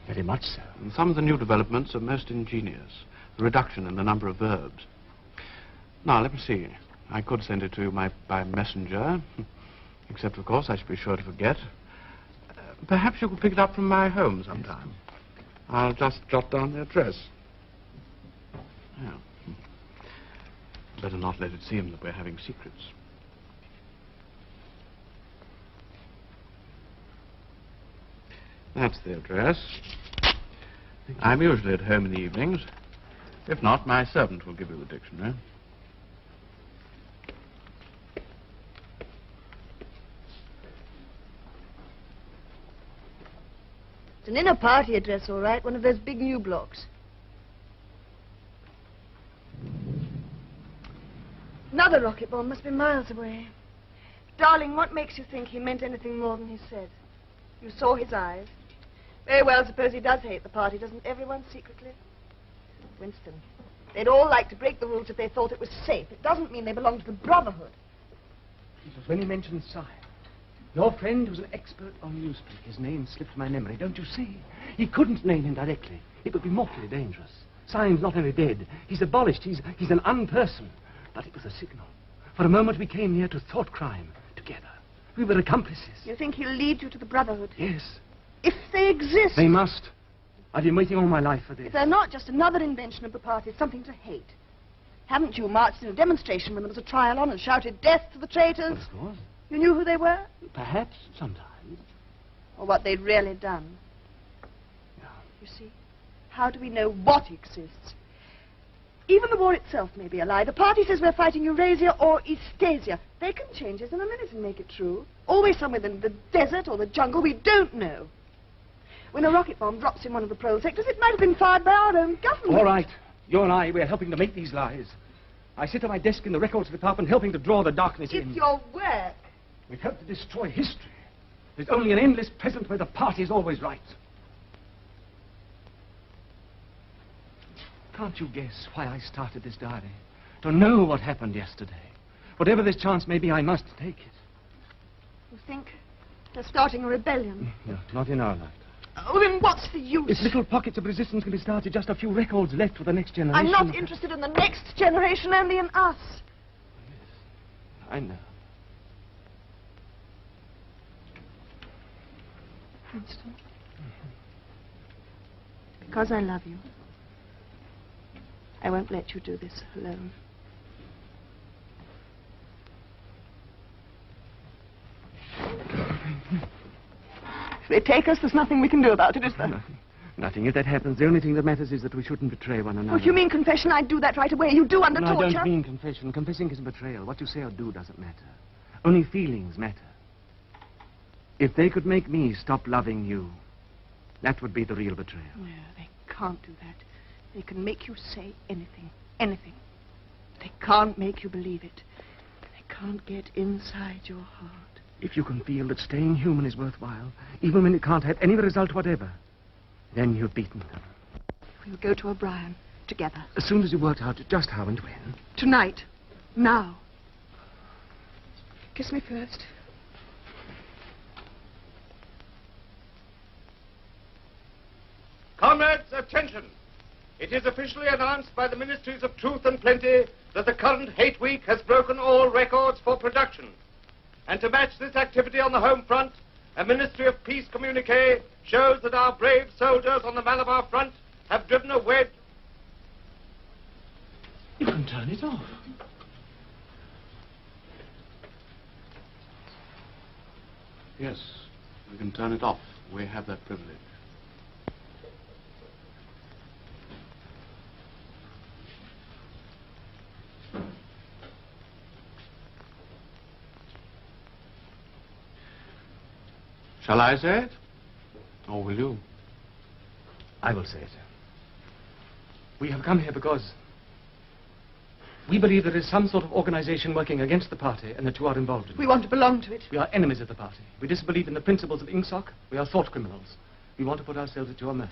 Very much so. And some of the new developments are most ingenious. The reduction in the number of verbs. Now, let me see. I could send it to you by messenger, except, of course, I should be sure to forget. Perhaps you could pick it up from my home sometime. I'll just jot down the address. Yeah. Better not let it seem that we're having secrets. That's the address. I'm usually at home in the evenings. If not, my servant will give you the dictionary. It's an inner party address, all right, one of those big new blocks. Another rocket bomb must be miles away. Darling, what makes you think he meant anything more than he said? You saw his eyes. Very well, suppose he does hate the party. Doesn't everyone secretly? Winston, they'd all like to break the rules if they thought it was safe. It doesn't mean they belong to the Brotherhood. It was when he mentioned Syme. Your friend was an expert on newspeak. His name slipped my memory, don't you see? He couldn't name him directly. It would be mortally dangerous. Syme's not only dead, he's abolished. He's an unperson. But it was a signal. For a moment we came near to thought crime together. We were accomplices. You think he'll lead you to the Brotherhood? Yes. If they exist. They must. I've been waiting all my life for this. If they're not just another invention of the party, something to hate. Haven't you marched in a demonstration when there was a trial on and shouted death to the traitors? Of course. You knew who they were? Perhaps, sometimes. Or what they'd really done. Yeah. You see, how do we know what exists? Even the war itself may be a lie. The party says we're fighting Eurasia or Eastasia. They can change it in a minute and make it true. Always somewhere in the desert or the jungle, we don't know. When a rocket bomb drops in one of the prole sectors, it might have been fired by our own government. All right. You and I, we're helping to make these lies. I sit at my desk in the records department helping to draw the darkness in. It's your work. We've helped to destroy history. There's only an endless present where the party's always right. Can't you guess why I started this diary? To know what happened yesterday. Whatever this chance may be, I must take it. You think they're starting a rebellion? No, not in our lifetime. Oh, then what's the use? If little pockets of resistance can be started, just a few records left for the next generation. I'm not interested in the next generation, only in us. Yes, I know. Winston, because I love you, I won't let you do this alone. If they take us, there's nothing we can do about it, is there? Nothing. Nothing. If that happens, the only thing that matters is that we shouldn't betray one another. Oh, if you mean confession, I'd do that right away. You do under torture. I don't mean confession. Confessing is betrayal. What you say or do doesn't matter. Only feelings matter. If they could make me stop loving you, that would be the real betrayal. No, they can't do that. They can make you say anything. Anything. They can't make you believe it. They can't get inside your heart. If you can feel that staying human is worthwhile, even when it can't have any result whatever, then you've beaten them. We'll go to O'Brien together. As soon as you work out just how and when. Tonight. Now. Kiss me first. Comrades, attention! It is officially announced by the Ministries of Truth and Plenty that the current hate week has broken all records for production. And to match this activity on the home front, a Ministry of Peace communique shows that our brave soldiers on the Malabar front have driven a wedge. You can turn it off. Yes, we can turn it off. We have that privilege. Shall I say it? Or will you? I will say it. We have come here because we believe there is some sort of organization working against the party and that you are involved in it. We want to belong to it. We are enemies of the party. We disbelieve in the principles of Ingsoc. We are thought criminals. We want to put ourselves at your mercy.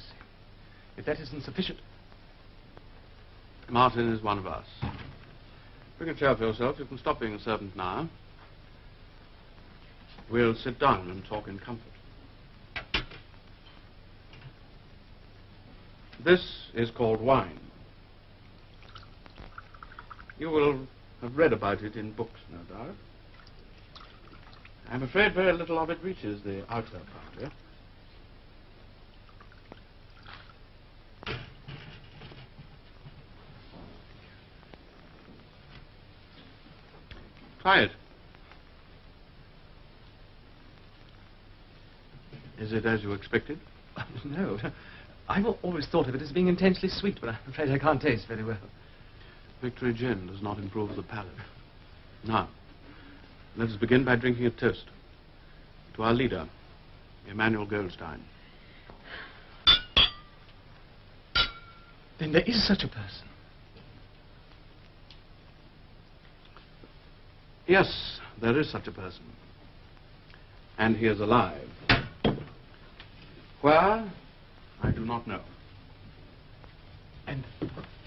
If that isn't sufficient... Martin is one of us. Bring a chair for yourself. You can stop being a servant now. We'll sit down and talk in comfort. This is called wine. You will have read about it in books, no doubt. I'm afraid very little of it reaches the outer party. Try it. Is it as you expected? No. I've always thought of it as being intensely sweet, but I'm afraid I can't taste very well. Victory gin does not improve the palate. Now, let us begin by drinking a toast to our leader, Emmanuel Goldstein. Then there is such a person. Yes, there is such a person. And he is alive. Where? I do not know. And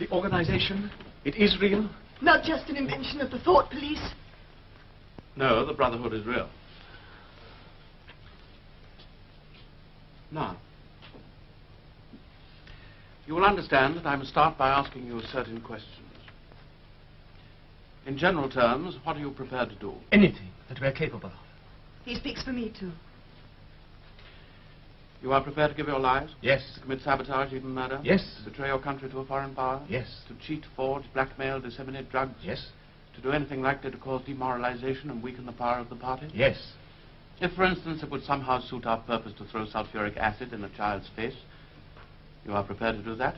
the organization, it is real? Not just an invention of the thought police. No, the Brotherhood is real. Now, you will understand that I must start by asking you certain questions. In general terms, what are you prepared to do? Anything that we're capable of. He speaks for me, too. You are prepared to give your lives? Yes. To commit sabotage, even murder? Yes. To betray your country to a foreign power? Yes. To cheat, forge, blackmail, disseminate drugs? Yes. To do anything likely to cause demoralization and weaken the power of the party? Yes. If, for instance, it would somehow suit our purpose to throw sulfuric acid in a child's face, you are prepared to do that?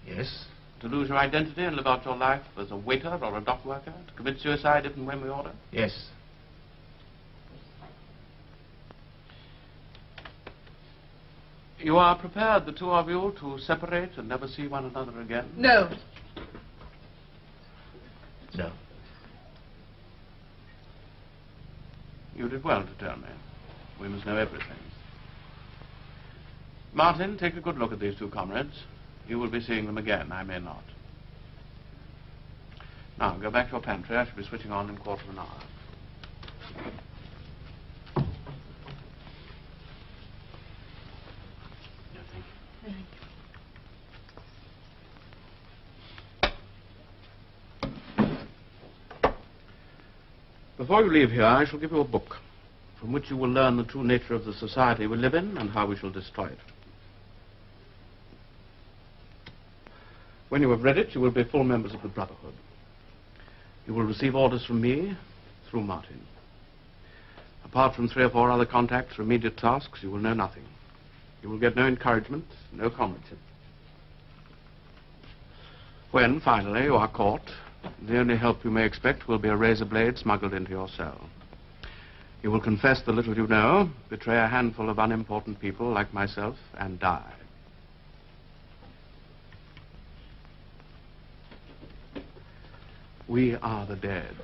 Yes. To lose your identity and live out your life as a waiter or a dock worker? To commit suicide if and when we order? Yes. You are prepared, the two of you, to separate and never see one another again? No. No. You did well to tell me. We must know everything. Martin, take a good look at these two comrades. You will be seeing them again. I may not. Now, go back to your pantry. I shall be switching on in a quarter of an hour. Before you leave here, I shall give you a book from which you will learn the true nature of the society we live in and how we shall destroy it. When you have read it, you will be full members of the Brotherhood. You will receive orders from me through Martin. Apart from 3 or 4 other contacts for immediate tasks, you will know nothing. You will get no encouragement, no comradeship. When, finally, you are caught, the only help you may expect will be a razor blade smuggled into your cell. You will confess the little you know, betray a handful of unimportant people like myself, and die. We are the dead.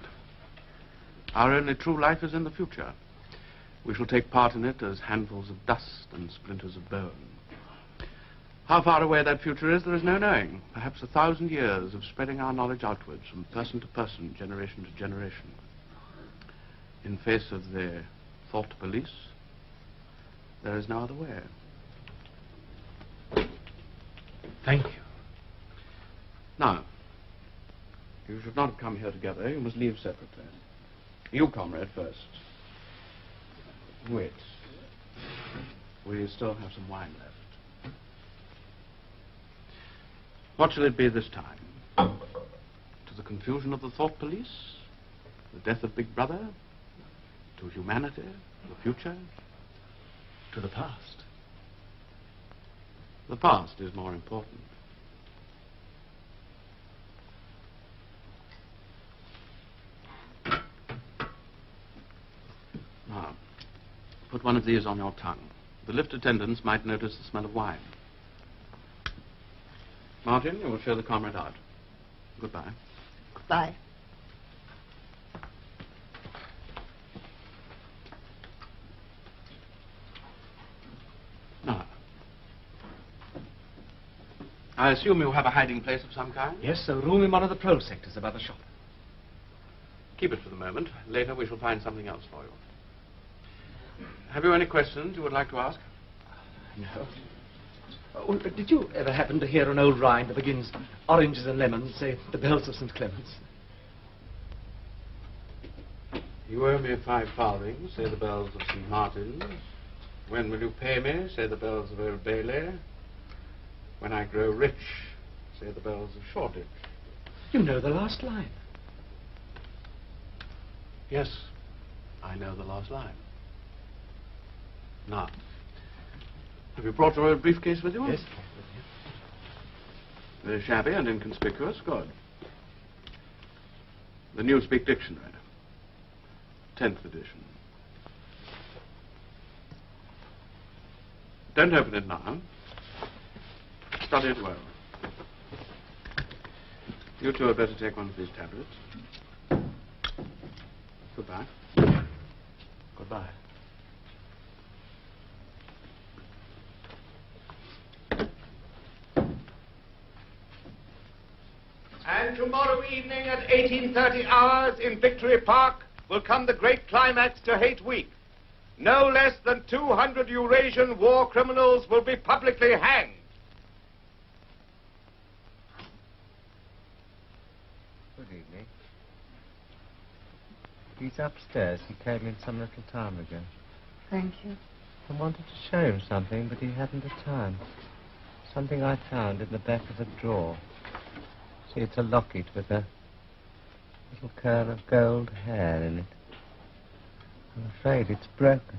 Our only true life is in the future. We shall take part in it as handfuls of dust and splinters of bone. How far away that future is, there is no knowing. Perhaps 1,000 years of spreading our knowledge outwards from person to person, generation to generation. In face of the thought police, there is no other way. Thank you. Now, you should not have come here together. You must leave separately. You, comrade, first. Wait. We still have some wine left. What shall it be this time? To the confusion of the thought police? The death of Big Brother? To humanity? The future? To the past? The past is more important. one of these on your tongue. The lift attendants might notice the smell of wine. Martin, you will show the comrade out. Goodbye. Goodbye. Now, I assume you have a hiding place of some kind? Yes, a room in one of the patrol sectors above the shop. Keep it for the moment. Later we shall find something else for you. Have you any questions you would like to ask? No. Oh, did you ever happen to hear an old rhyme that begins, oranges and lemons, say, the bells of St. Clement's? You owe me 5 farthings, say the bells of St. Martin's. When will you pay me, say the bells of Old Bailey. When I grow rich, say the bells of Shoreditch. You know the last line. Yes, I know the last line. Now, have you brought your old briefcase with you? Yes. Very shabby and inconspicuous. Good. The Newspeak Dictionary. 10th edition. Don't open it now. Study it well. You two had better take one of these tablets. Goodbye. Goodbye. And tomorrow evening at 18:30 hours in Victory Park will come the great climax to Hate Week. No less than 200 Eurasian war criminals will be publicly hanged. Good evening. He's upstairs. He came in some little time ago. Thank you. I wanted to show him something, but he hadn't the time. Something I found in the back of a drawer. See, it's a locket with a little curl of gold hair in it. I'm afraid it's broken.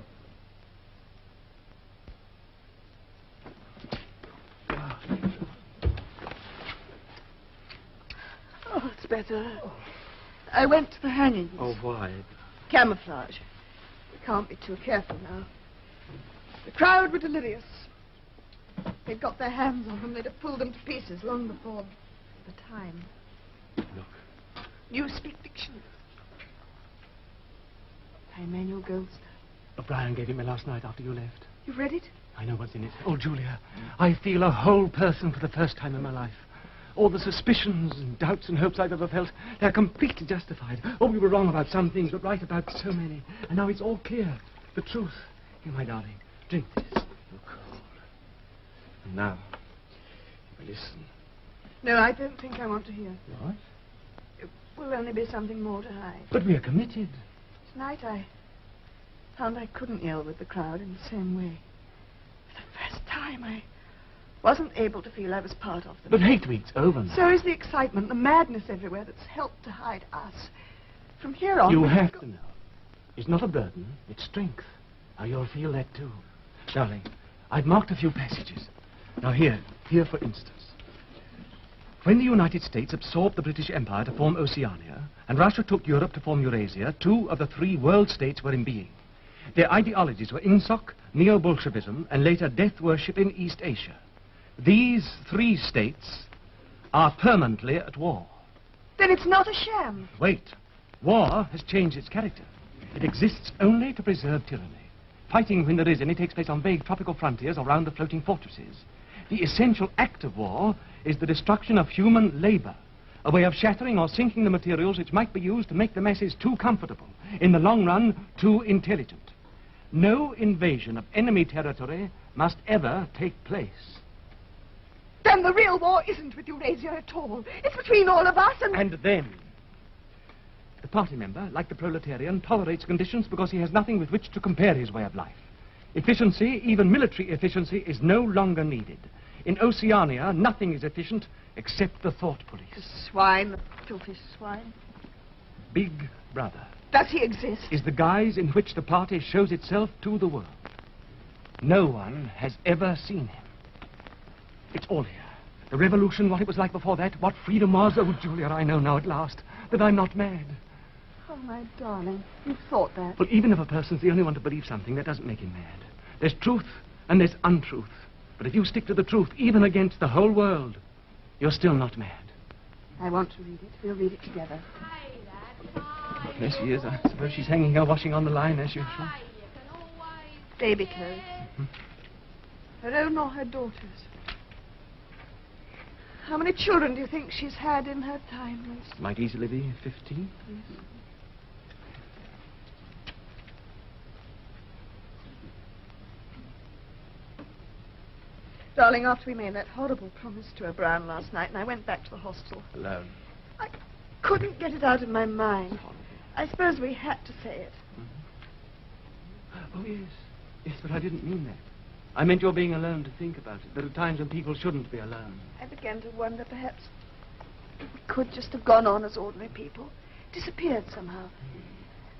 Oh, it's better. I went to the hangings. Oh, why? Camouflage. We can't be too careful now. The crowd were delirious. They'd got their hands on them. They'd have pulled them to pieces long before the time. Look. You speak dictionary. By Emmanuel Goldstone. O'Brien gave it me last night after you left. You've read it? I know what's in it. Oh, Julia, I feel a whole person for the first time in my life. All the suspicions and doubts and hopes I've ever felt, they're completely justified. Oh, we were wrong about some things, but right about so many. And now it's all clear. The truth. Here, my darling, drink this. You're cold. And now, listen. No, I don't think I want to hear. What? It will only be something more to hide. But we are committed. Tonight I found I couldn't yell with the crowd in the same way. For the first time, I wasn't able to feel I was part of them. But Hate Week's over now. So is the excitement, the madness everywhere that's helped to hide us. From here on... You have to know. It's not a burden, it's strength. Now you'll feel that too. Darling, I've marked a few passages. Now here for instance. When the United States absorbed the British Empire to form Oceania, and Russia took Europe to form Eurasia, 2 of the 3 world states were in being. Their ideologies were INSOC, Neo-Bolshevism, and later death worship in East Asia. These 3 states are permanently at war. Then it's not a sham. Wait. War has changed its character. It exists only to preserve tyranny. Fighting, when there is any, takes place on vague tropical frontiers or round the floating fortresses. The essential act of war is the destruction of human labor, a way of shattering or sinking the materials which might be used to make the masses too comfortable, in the long run, too intelligent. No invasion of enemy territory must ever take place. Then the real war isn't with Eurasia at all. It's between all of us and... And them. The party member, like the proletarian, tolerates conditions because he has nothing with which to compare his way of life. Efficiency, even military efficiency, is no longer needed. In Oceania, nothing is efficient except the thought police. The swine, the filthy swine. Big Brother. Does he exist? Is the guise in which the party shows itself to the world. No one has ever seen him. It's all here. The revolution, what it was like before that, what freedom was. Oh, Julia, I know now at last that I'm not mad. Oh, Oh, my darling, you've thought that. Well, even if a person's the only one to believe something, that doesn't make him mad. There's truth and there's untruth. But if you stick to the truth, even against the whole world, you're still not mad. I want to read it. We'll read it together. There she is. I suppose she's hanging her washing on the line as usual. Baby clothes. Her own or her daughter's? How many children do you think she's had in her time, Miss? Might easily be 15. Yes. Darling, after we made that horrible promise to O'Brien last night, and I went back to the hostel, Alone. I couldn't get it out of my mind. I suppose we had to say it. Oh, yes. Yes, but I didn't mean that. I meant your being alone to think about it. There are times when people shouldn't be alone. I began to wonder perhaps we could just have gone on as ordinary people, disappeared somehow,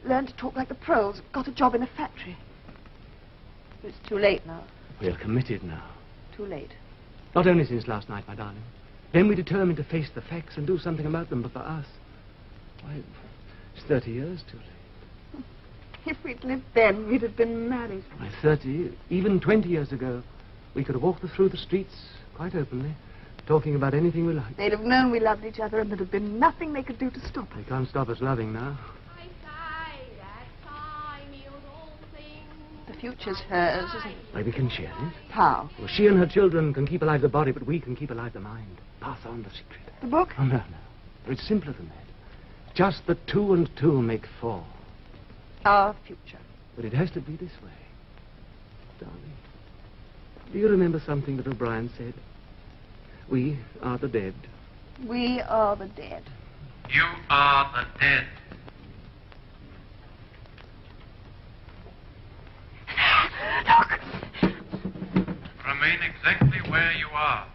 learned to talk like the pros, got a job in a factory. But it's too late now. We're committed now. Too late. Not only since last night, my darling. Then we determined to face the facts and do something about them, but for us, why, it's 30 years too late. If we'd lived then, we'd have been married. Why, 30, even 20 years ago, we could have walked through the streets quite openly, talking about anything we liked. They'd have known we loved each other, and there'd have been nothing they could do to stop us. They can't stop us loving now. The future's hers, isn't it? Why, we can share it. How? Well, she and her children can keep alive the body, but we can keep alive the mind. Pass on the secret. The book? Oh, no. It's simpler than that. Just that 2 and 2 make 4. Our future. But it has to be this way. Darling, do you remember something that O'Brien said? We are the dead. We are the dead. You are the dead. Look! Remain exactly where you are.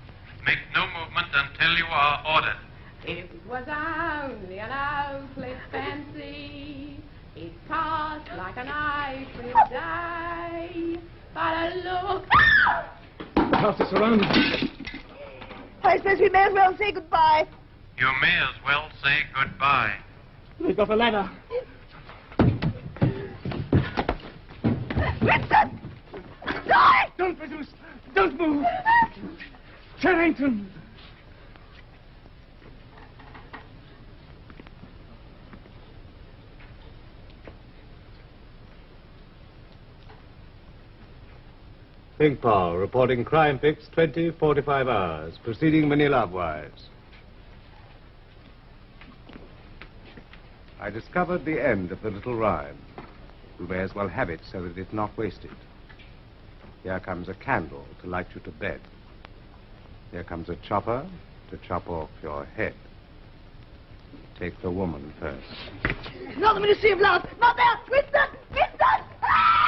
Make no movement until you are ordered. If it was only an hopeless fancy, it passed like a knife in its day. But a look... The house is surrounded. I suppose we may as well say goodbye. You may as well say goodbye. They've got a ladder. Winston! Die! Don't produce! Don't move! Charrington! Pink Paul, reporting crime fix 20:45 hours, proceeding Manila wise. I discovered the end of the little rhyme. We may as well have it so that it's not wasted. Here comes a candle to light you to bed. Here comes a chopper to chop off your head. Take the woman first. Not the Ministry of Love! Not there! Winston! Winston! Ah!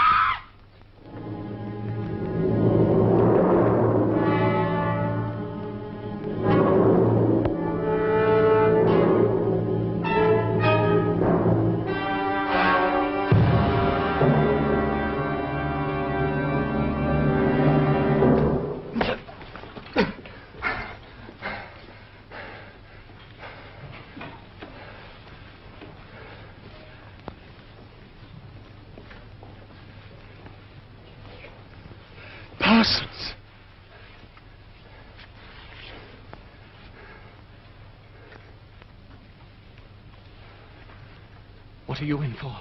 Parsons! What are you in for?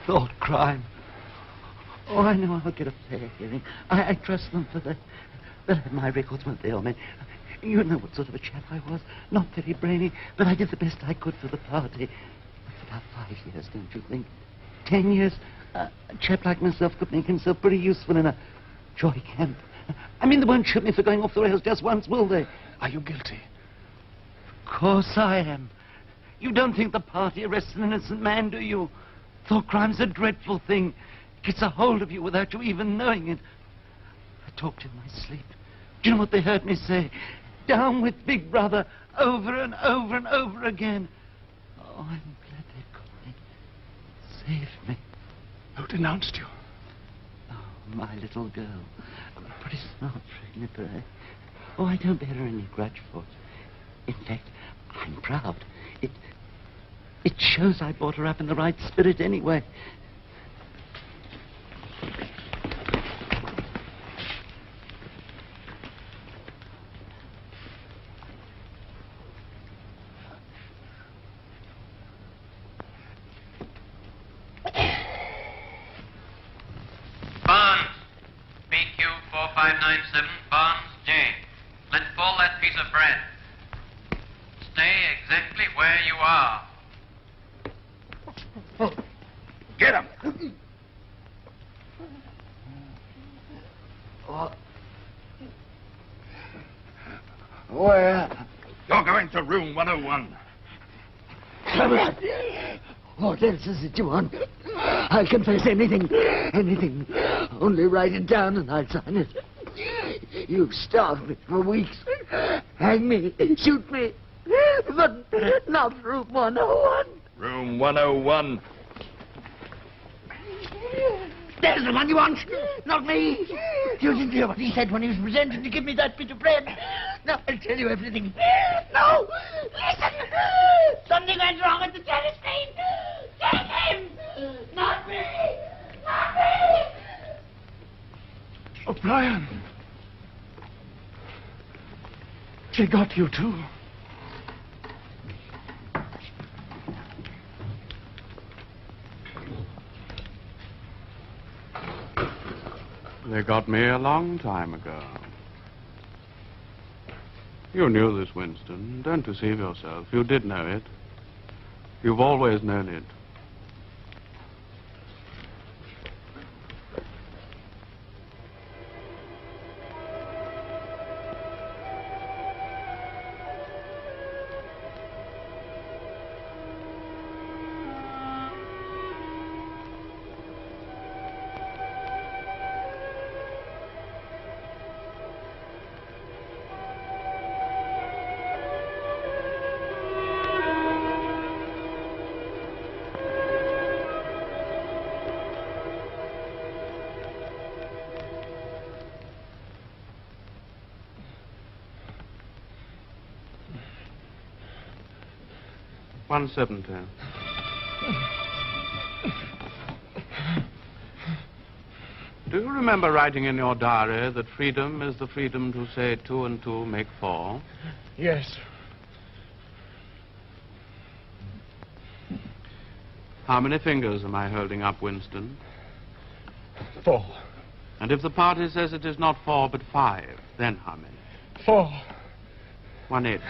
Thought crime. Oh, I know I'll get a fair hearing. I trust them for they'll have my records, won't they, old man? You know what sort of a chap I was. Not very brainy, but I did the best I could for the party. That's about 5 years, don't you think? 10 years? A chap like myself could make himself pretty useful in a joy camp. I mean, they won't shoot me for going off the rails just once, will they? Are you guilty? Of course I am. You don't think the party arrests an innocent man, do you? Thought crime's a dreadful thing. Gets a hold of you without you even knowing it. I talked in my sleep. Do you know what they heard me say? Down with Big Brother, over and over and over again. Oh, I'm glad they got me. Saved me. Who denounced you? Oh, my little girl. A pretty smart nipper, eh? Oh, I don't bear her any grudge for it. In fact, I'm proud. It shows I brought her up in the right spirit anyway. Barnes, BQ 4597, Barnes J. Let fall that piece of bread. Stay exactly where you are. Get him! Where? You're going to room 101. What else is it you want? I'll confess anything. Anything. Only write it down and I'll sign it. You've starved me for weeks. Hang me. Shoot me. But not room 101. Room 101. There's the one you want. Not me. You didn't hear what he said when he was presenting to give me that bit of bread. Now I'll tell you everything. No! Listen! Something went wrong at the telescreen. Take him! Not me! Not me! O'Brien. They got you too. They got me a long time ago. You knew this, Winston. Don't deceive yourself. You did know it. You've always known it. $1.70. Do you remember writing in your diary that freedom is the freedom to say 2 and 2 make 4? Yes. How many fingers am I holding up, Winston? 4. And if the party says it is not 4 but 5, then how many? 4. 1/8.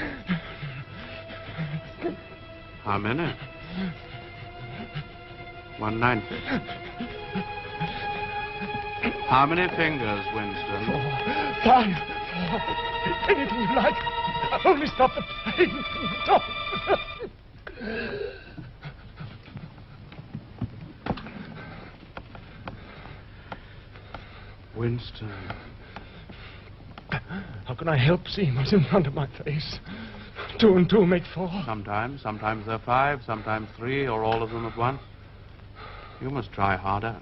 How many? 1/9. How many fingers, Winston? 5. 4. Anything you like. Only stop the pain. Stop. Winston. How can I help seeing what's in front of my face? 2 and 2 make 4. Sometimes they're 5, sometimes 3, or all of them at once. You must try harder.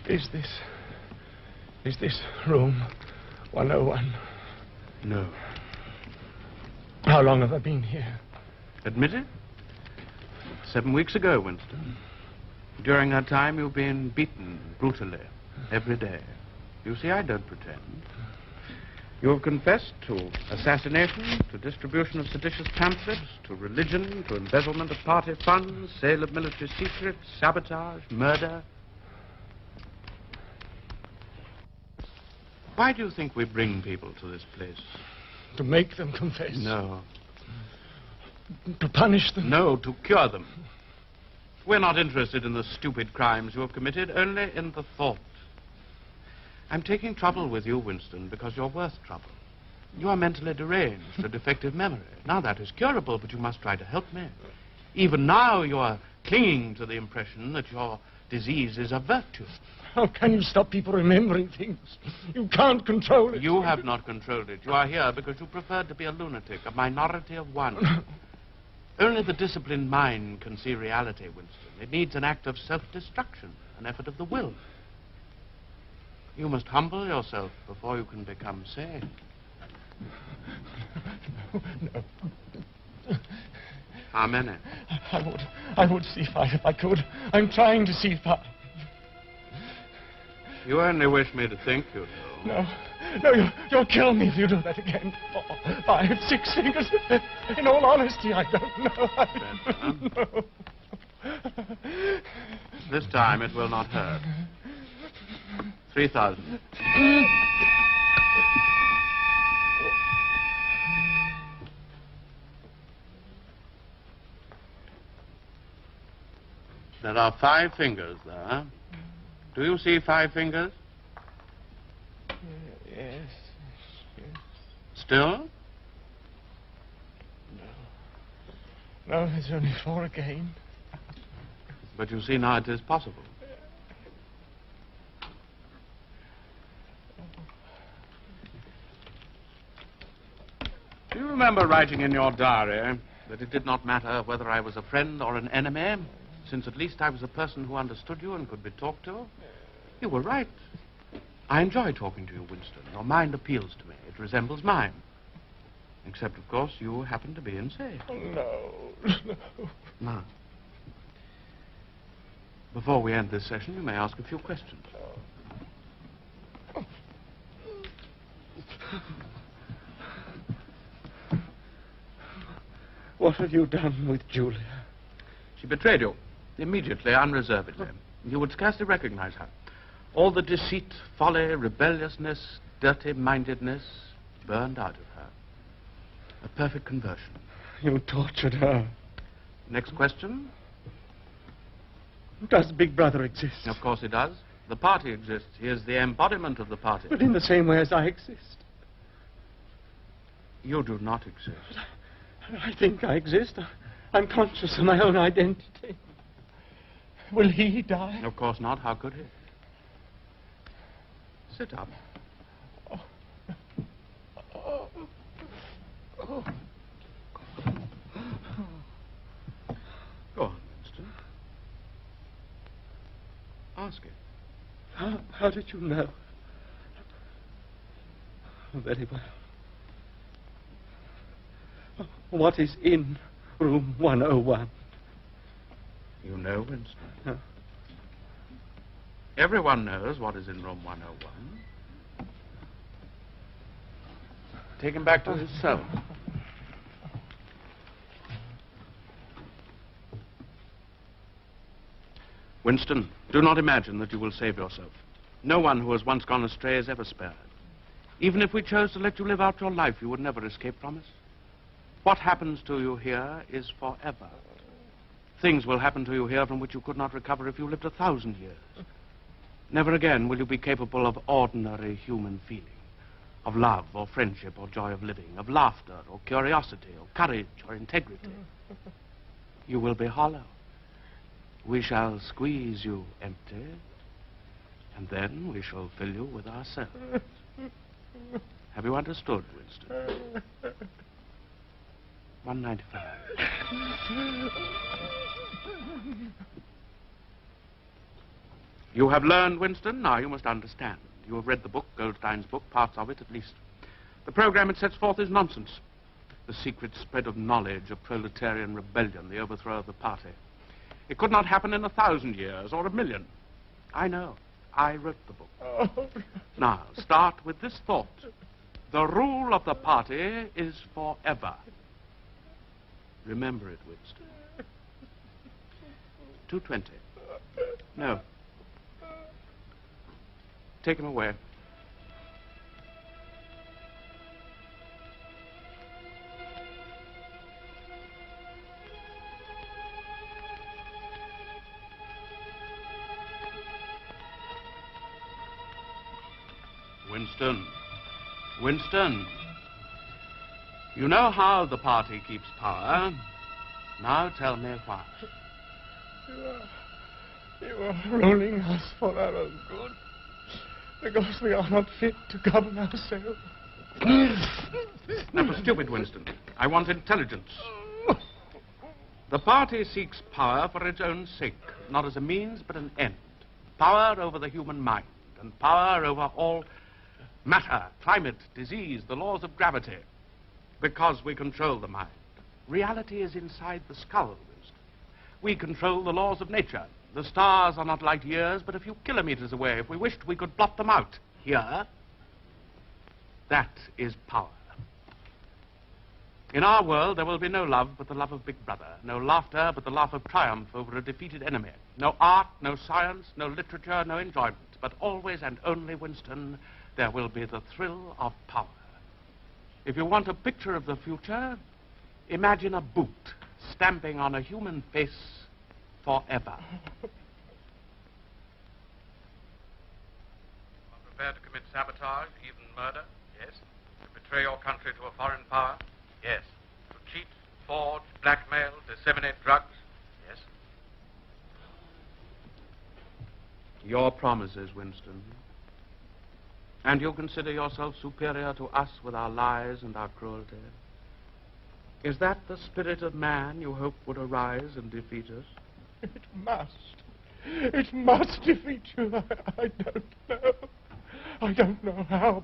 Is this room 101? No. How long have I been here? Admit it? 7 weeks ago, Winston. During that time, you've been beaten brutally every day. You see, I don't pretend. You have confessed to assassination, to distribution of seditious pamphlets, to religion, to embezzlement of party funds, sale of military secrets, sabotage, murder. Why do you think we bring people to this place? To make them confess? No. To punish them? No, to cure them. We're not interested in the stupid crimes you have committed, only in the thought. I'm taking trouble with you, Winston, because you're worth trouble. You are mentally deranged, a defective memory. Now, that is curable, but you must try to help me. Even now, you are clinging to the impression that your disease is a virtue. How can you stop people remembering things? You can't control it. You have not controlled it. You are here because you preferred to be a lunatic, a minority of one. Only the disciplined mind can see reality, Winston. It needs an act of self-destruction, an effort of the will. You must humble yourself before you can become sane. No. How many? I would see 5 if I could. I'm trying to see 5. You only wish me to think you do. No, you'll kill me if you do that again. 4, 5, 6 fingers. In all honesty, I don't know. I don't know. This time it will not hurt. 3,000. There are 5 fingers there. Do you see 5 fingers? Yes. Still? No, there's only 4 again. But you see now it is possible. Do you remember writing in your diary that it did not matter whether I was a friend or an enemy, since at least I was a person who understood you and could be talked to? You were right. I enjoy talking to you, Winston. Your mind appeals to me. It resembles mine. Except, of course, you happen to be insane. No. Now, before we end this session, you may ask a few questions. What have you done with Julia? She betrayed you, immediately, unreservedly. You would scarcely recognize her. All the deceit, folly, rebelliousness, dirty-mindedness burned out of her. A perfect conversion. You tortured her. Next question? Does Big Brother exist? Of course he does. The party exists. He is the embodiment of the party. But in the same way as I exist. You do not exist. I think I exist. I'm conscious of my own identity. Will he die? Of course not. How could he? Sit up. Go on, Winston. Ask it. How did you know? Very well. What is in room 101? You know, Winston. Huh? Everyone knows what is in room 101. Take him back to his cell. Winston, do not imagine that you will save yourself. No one who has once gone astray is ever spared. Even if we chose to let you live out your life, you would never escape from us. What happens to you here is forever. Things will happen to you here from which you could not recover if you lived 1,000 years. Never again will you be capable of ordinary human feeling, of love or friendship or joy of living, of laughter or curiosity or courage or integrity. You will be hollow. We shall squeeze you empty, and then we shall fill you with ourselves. Have you understood, Winston? 195. You have learned, Winston. Now you must understand. You have read the book, Goldstein's book, parts of it at least. The program it sets forth is nonsense. The secret spread of knowledge, of proletarian rebellion, the overthrow of the party. It could not happen in 1,000 years or 1,000,000. I know. I wrote the book. Now, start with this thought. The rule of the party is forever. Remember it, Winston. 220. No. Take him away. Winston. Winston. You know how the party keeps power. Now tell me why. You are ruling us for our own good, because we are not fit to govern ourselves. That was stupid, Winston. I want intelligence. The party seeks power for its own sake, not as a means, but an end. Power over the human mind, and power over all matter, climate, disease, the laws of gravity. Because we control the mind. Reality is inside the skull, Winston. We control the laws of nature. The stars are not light years, but a few kilometers away. If we wished, we could blot them out. Here, that is power. In our world, there will be no love but the love of Big Brother, no laughter but the laugh of triumph over a defeated enemy, no art, no science, no literature, no enjoyment, but always and only, Winston, there will be the thrill of power. If you want a picture of the future, imagine a boot stamping on a human face forever. Prepared to commit sabotage, even murder? Yes. To betray your country to a foreign power? Yes. To cheat, forge, blackmail, disseminate drugs? Yes. Your promises, Winston. And you consider yourself superior to us with our lies and our cruelty? Is that the spirit of man you hope would arise and defeat us? It must. It must defeat you. I don't know. I don't know how.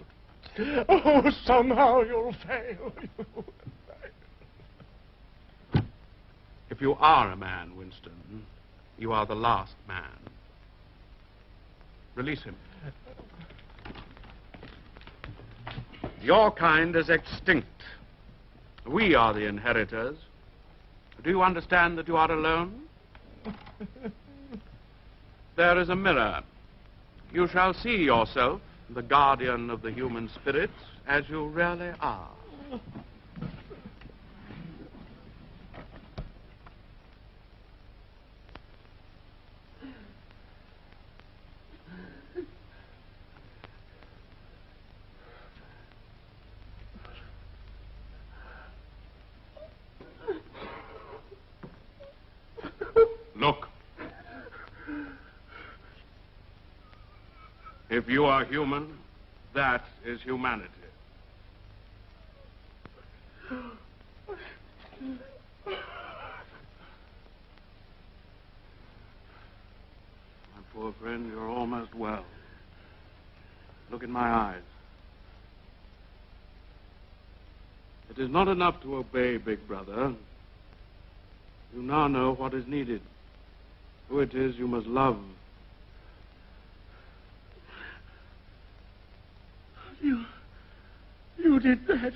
But, oh, somehow you'll fail. If you are a man, Winston, you are the last man. Release him. Your kind is extinct. We are the inheritors. Do you understand that you are alone? There is a mirror. You shall see yourself, the guardian of the human spirits, as you really are. Look. If you are human, that is humanity. My poor friend, you're almost well. Look in my eyes. It is not enough to obey Big Brother. You now know what is needed. Who it is you must love. You did that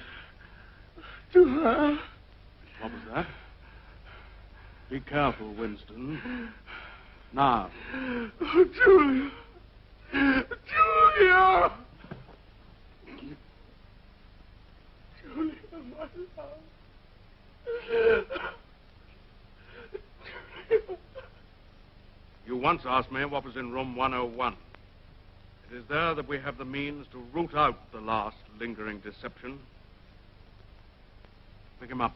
to her. What was that? Be careful, Winston. Now. Oh, Julia. Julia! Julia, my love. You once asked me what was in room 101. It is there that we have the means to root out the last lingering deception. Pick him up.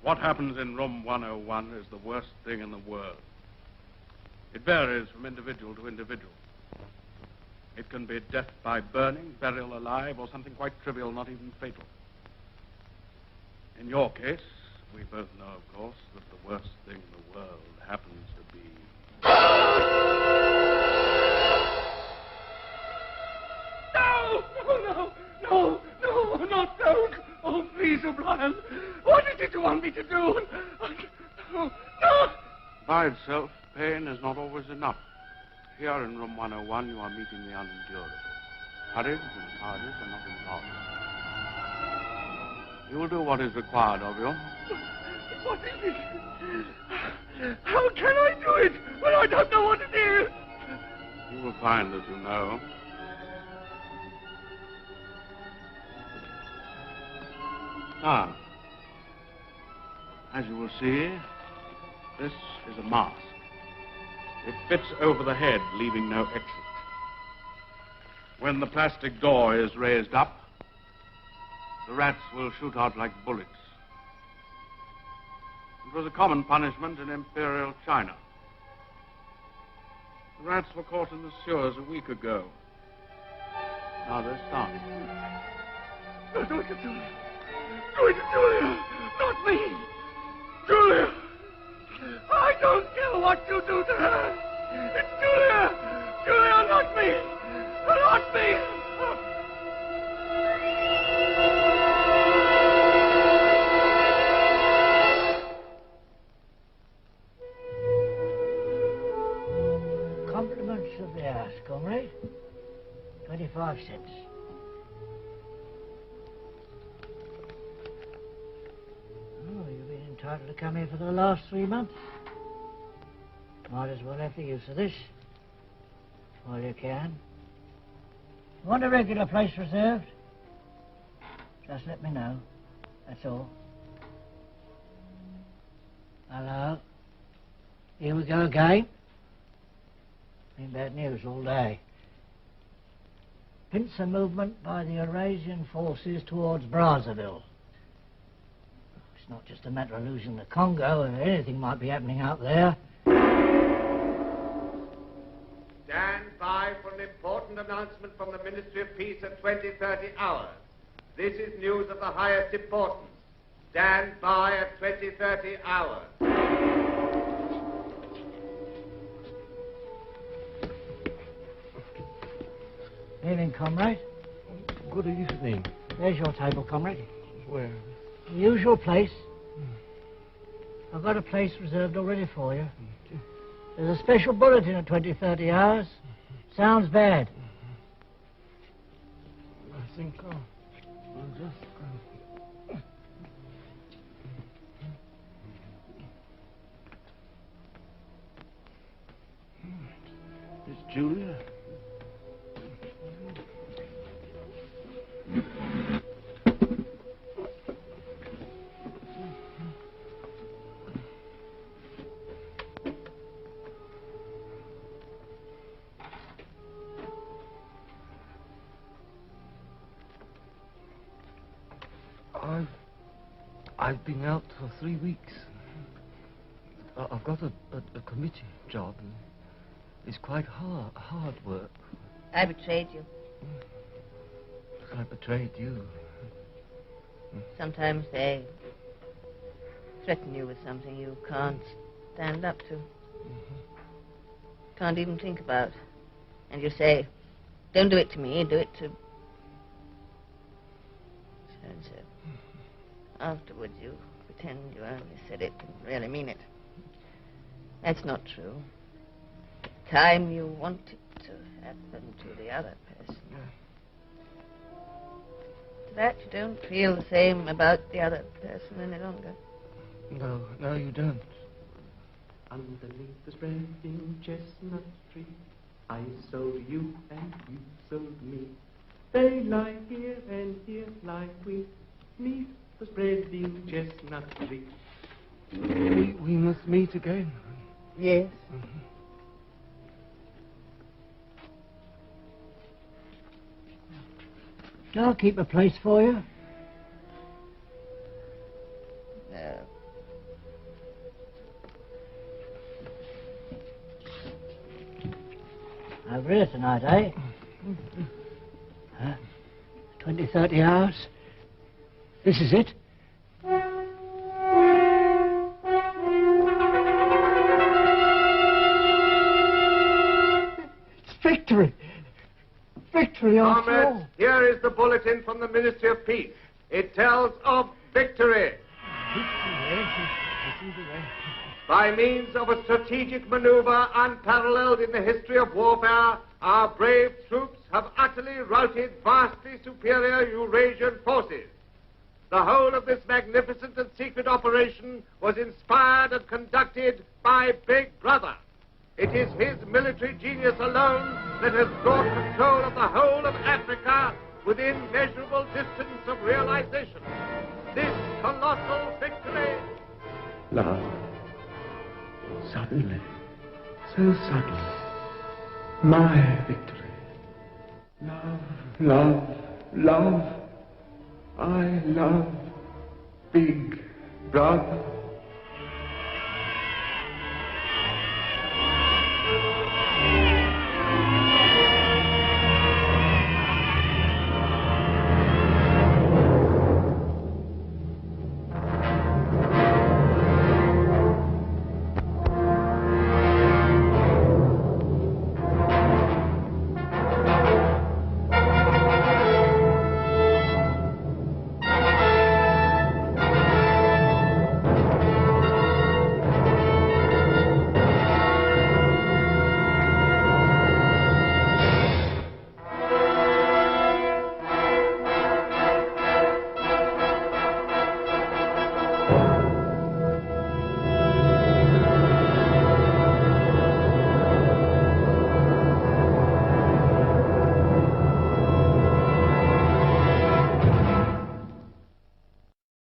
What happens in room 101 is the worst thing in the world. It varies from individual to individual. It can be death by burning, burial alive, or something quite trivial, not even fatal. In your case, we both know, of course, that the worst thing in the world happens to be... No, not don't. Oh, please, O'Brien. What is it you want me to do? No. By itself, pain is not always enough. Here in room 101, you are meeting the unendurable. Courage and cowardice are not involved. You will do what is required of you. What is it? How can I do it when I don't know what it is? You will find that you know. Ah. As you will see, this is a mask. It fits over the head, leaving no exit. When the plastic door is raised up, the rats will shoot out like bullets. It was a common punishment in Imperial China. The rats were caught in the sewers a week ago. Now they're starving. No, do it to Julia. Do it to Julia, not me. Julia, I don't care what you belong to her. It's Julia! Julia, not me! Not me! Compliments of the house, comrade. 25 cents. Oh, you've been entitled to come here for the last 3 months. Might as well have the use of this while you can. Want a regular place reserved? Just let me know. That's all. Hello. Here we go again. Been bad news all day. Pincer movement by the Eurasian forces towards Brazzaville. It's not just a matter of losing the Congo, and anything might be happening out there. Stand by for an important announcement from the Ministry of Peace at 20:30 hours. This is news of the highest importance. Stand by at 20:30 hours. Evening, comrade. Good evening. There's your table, comrade. Where? The usual place. I've got a place reserved already for you. There's a special bulletin at 20:30 hours. Sounds bad. I think I'll just go. It's Julia. I've been out for 3 weeks. I've got a committee job. And it's quite hard work. I betrayed you. I betrayed you. Sometimes they threaten you with something you can't stand up to. Can't even think about. And you say, don't do it to me, do it to... So. Afterwards you pretend you only said it, didn't really mean it. That's not true. The time you want it to happen to the other person. To that you don't feel the same about the other person any longer. No, you don't. Underneath the spreading chestnut tree, I sowed you and you sowed me. They lie here and here lie we, 'neath the spreading chestnut tree. We must meet again. Yes. Shall I keep a place for you? No. Over here tonight, eh? 20-30 hours. This is it. It's victory. Victory after all. Comrades, here is the bulletin from the Ministry of Peace. It tells of victory. By means of a strategic maneuver unparalleled in the history of warfare, our brave troops have utterly routed vastly superior Eurasian forces. The whole of this magnificent and secret operation was inspired and conducted by Big Brother. It is his military genius alone that has brought control of the whole of Africa within measurable distance of realization. This colossal victory... Love. Suddenly. So suddenly. My victory. Love, love, love. I love Big Brother.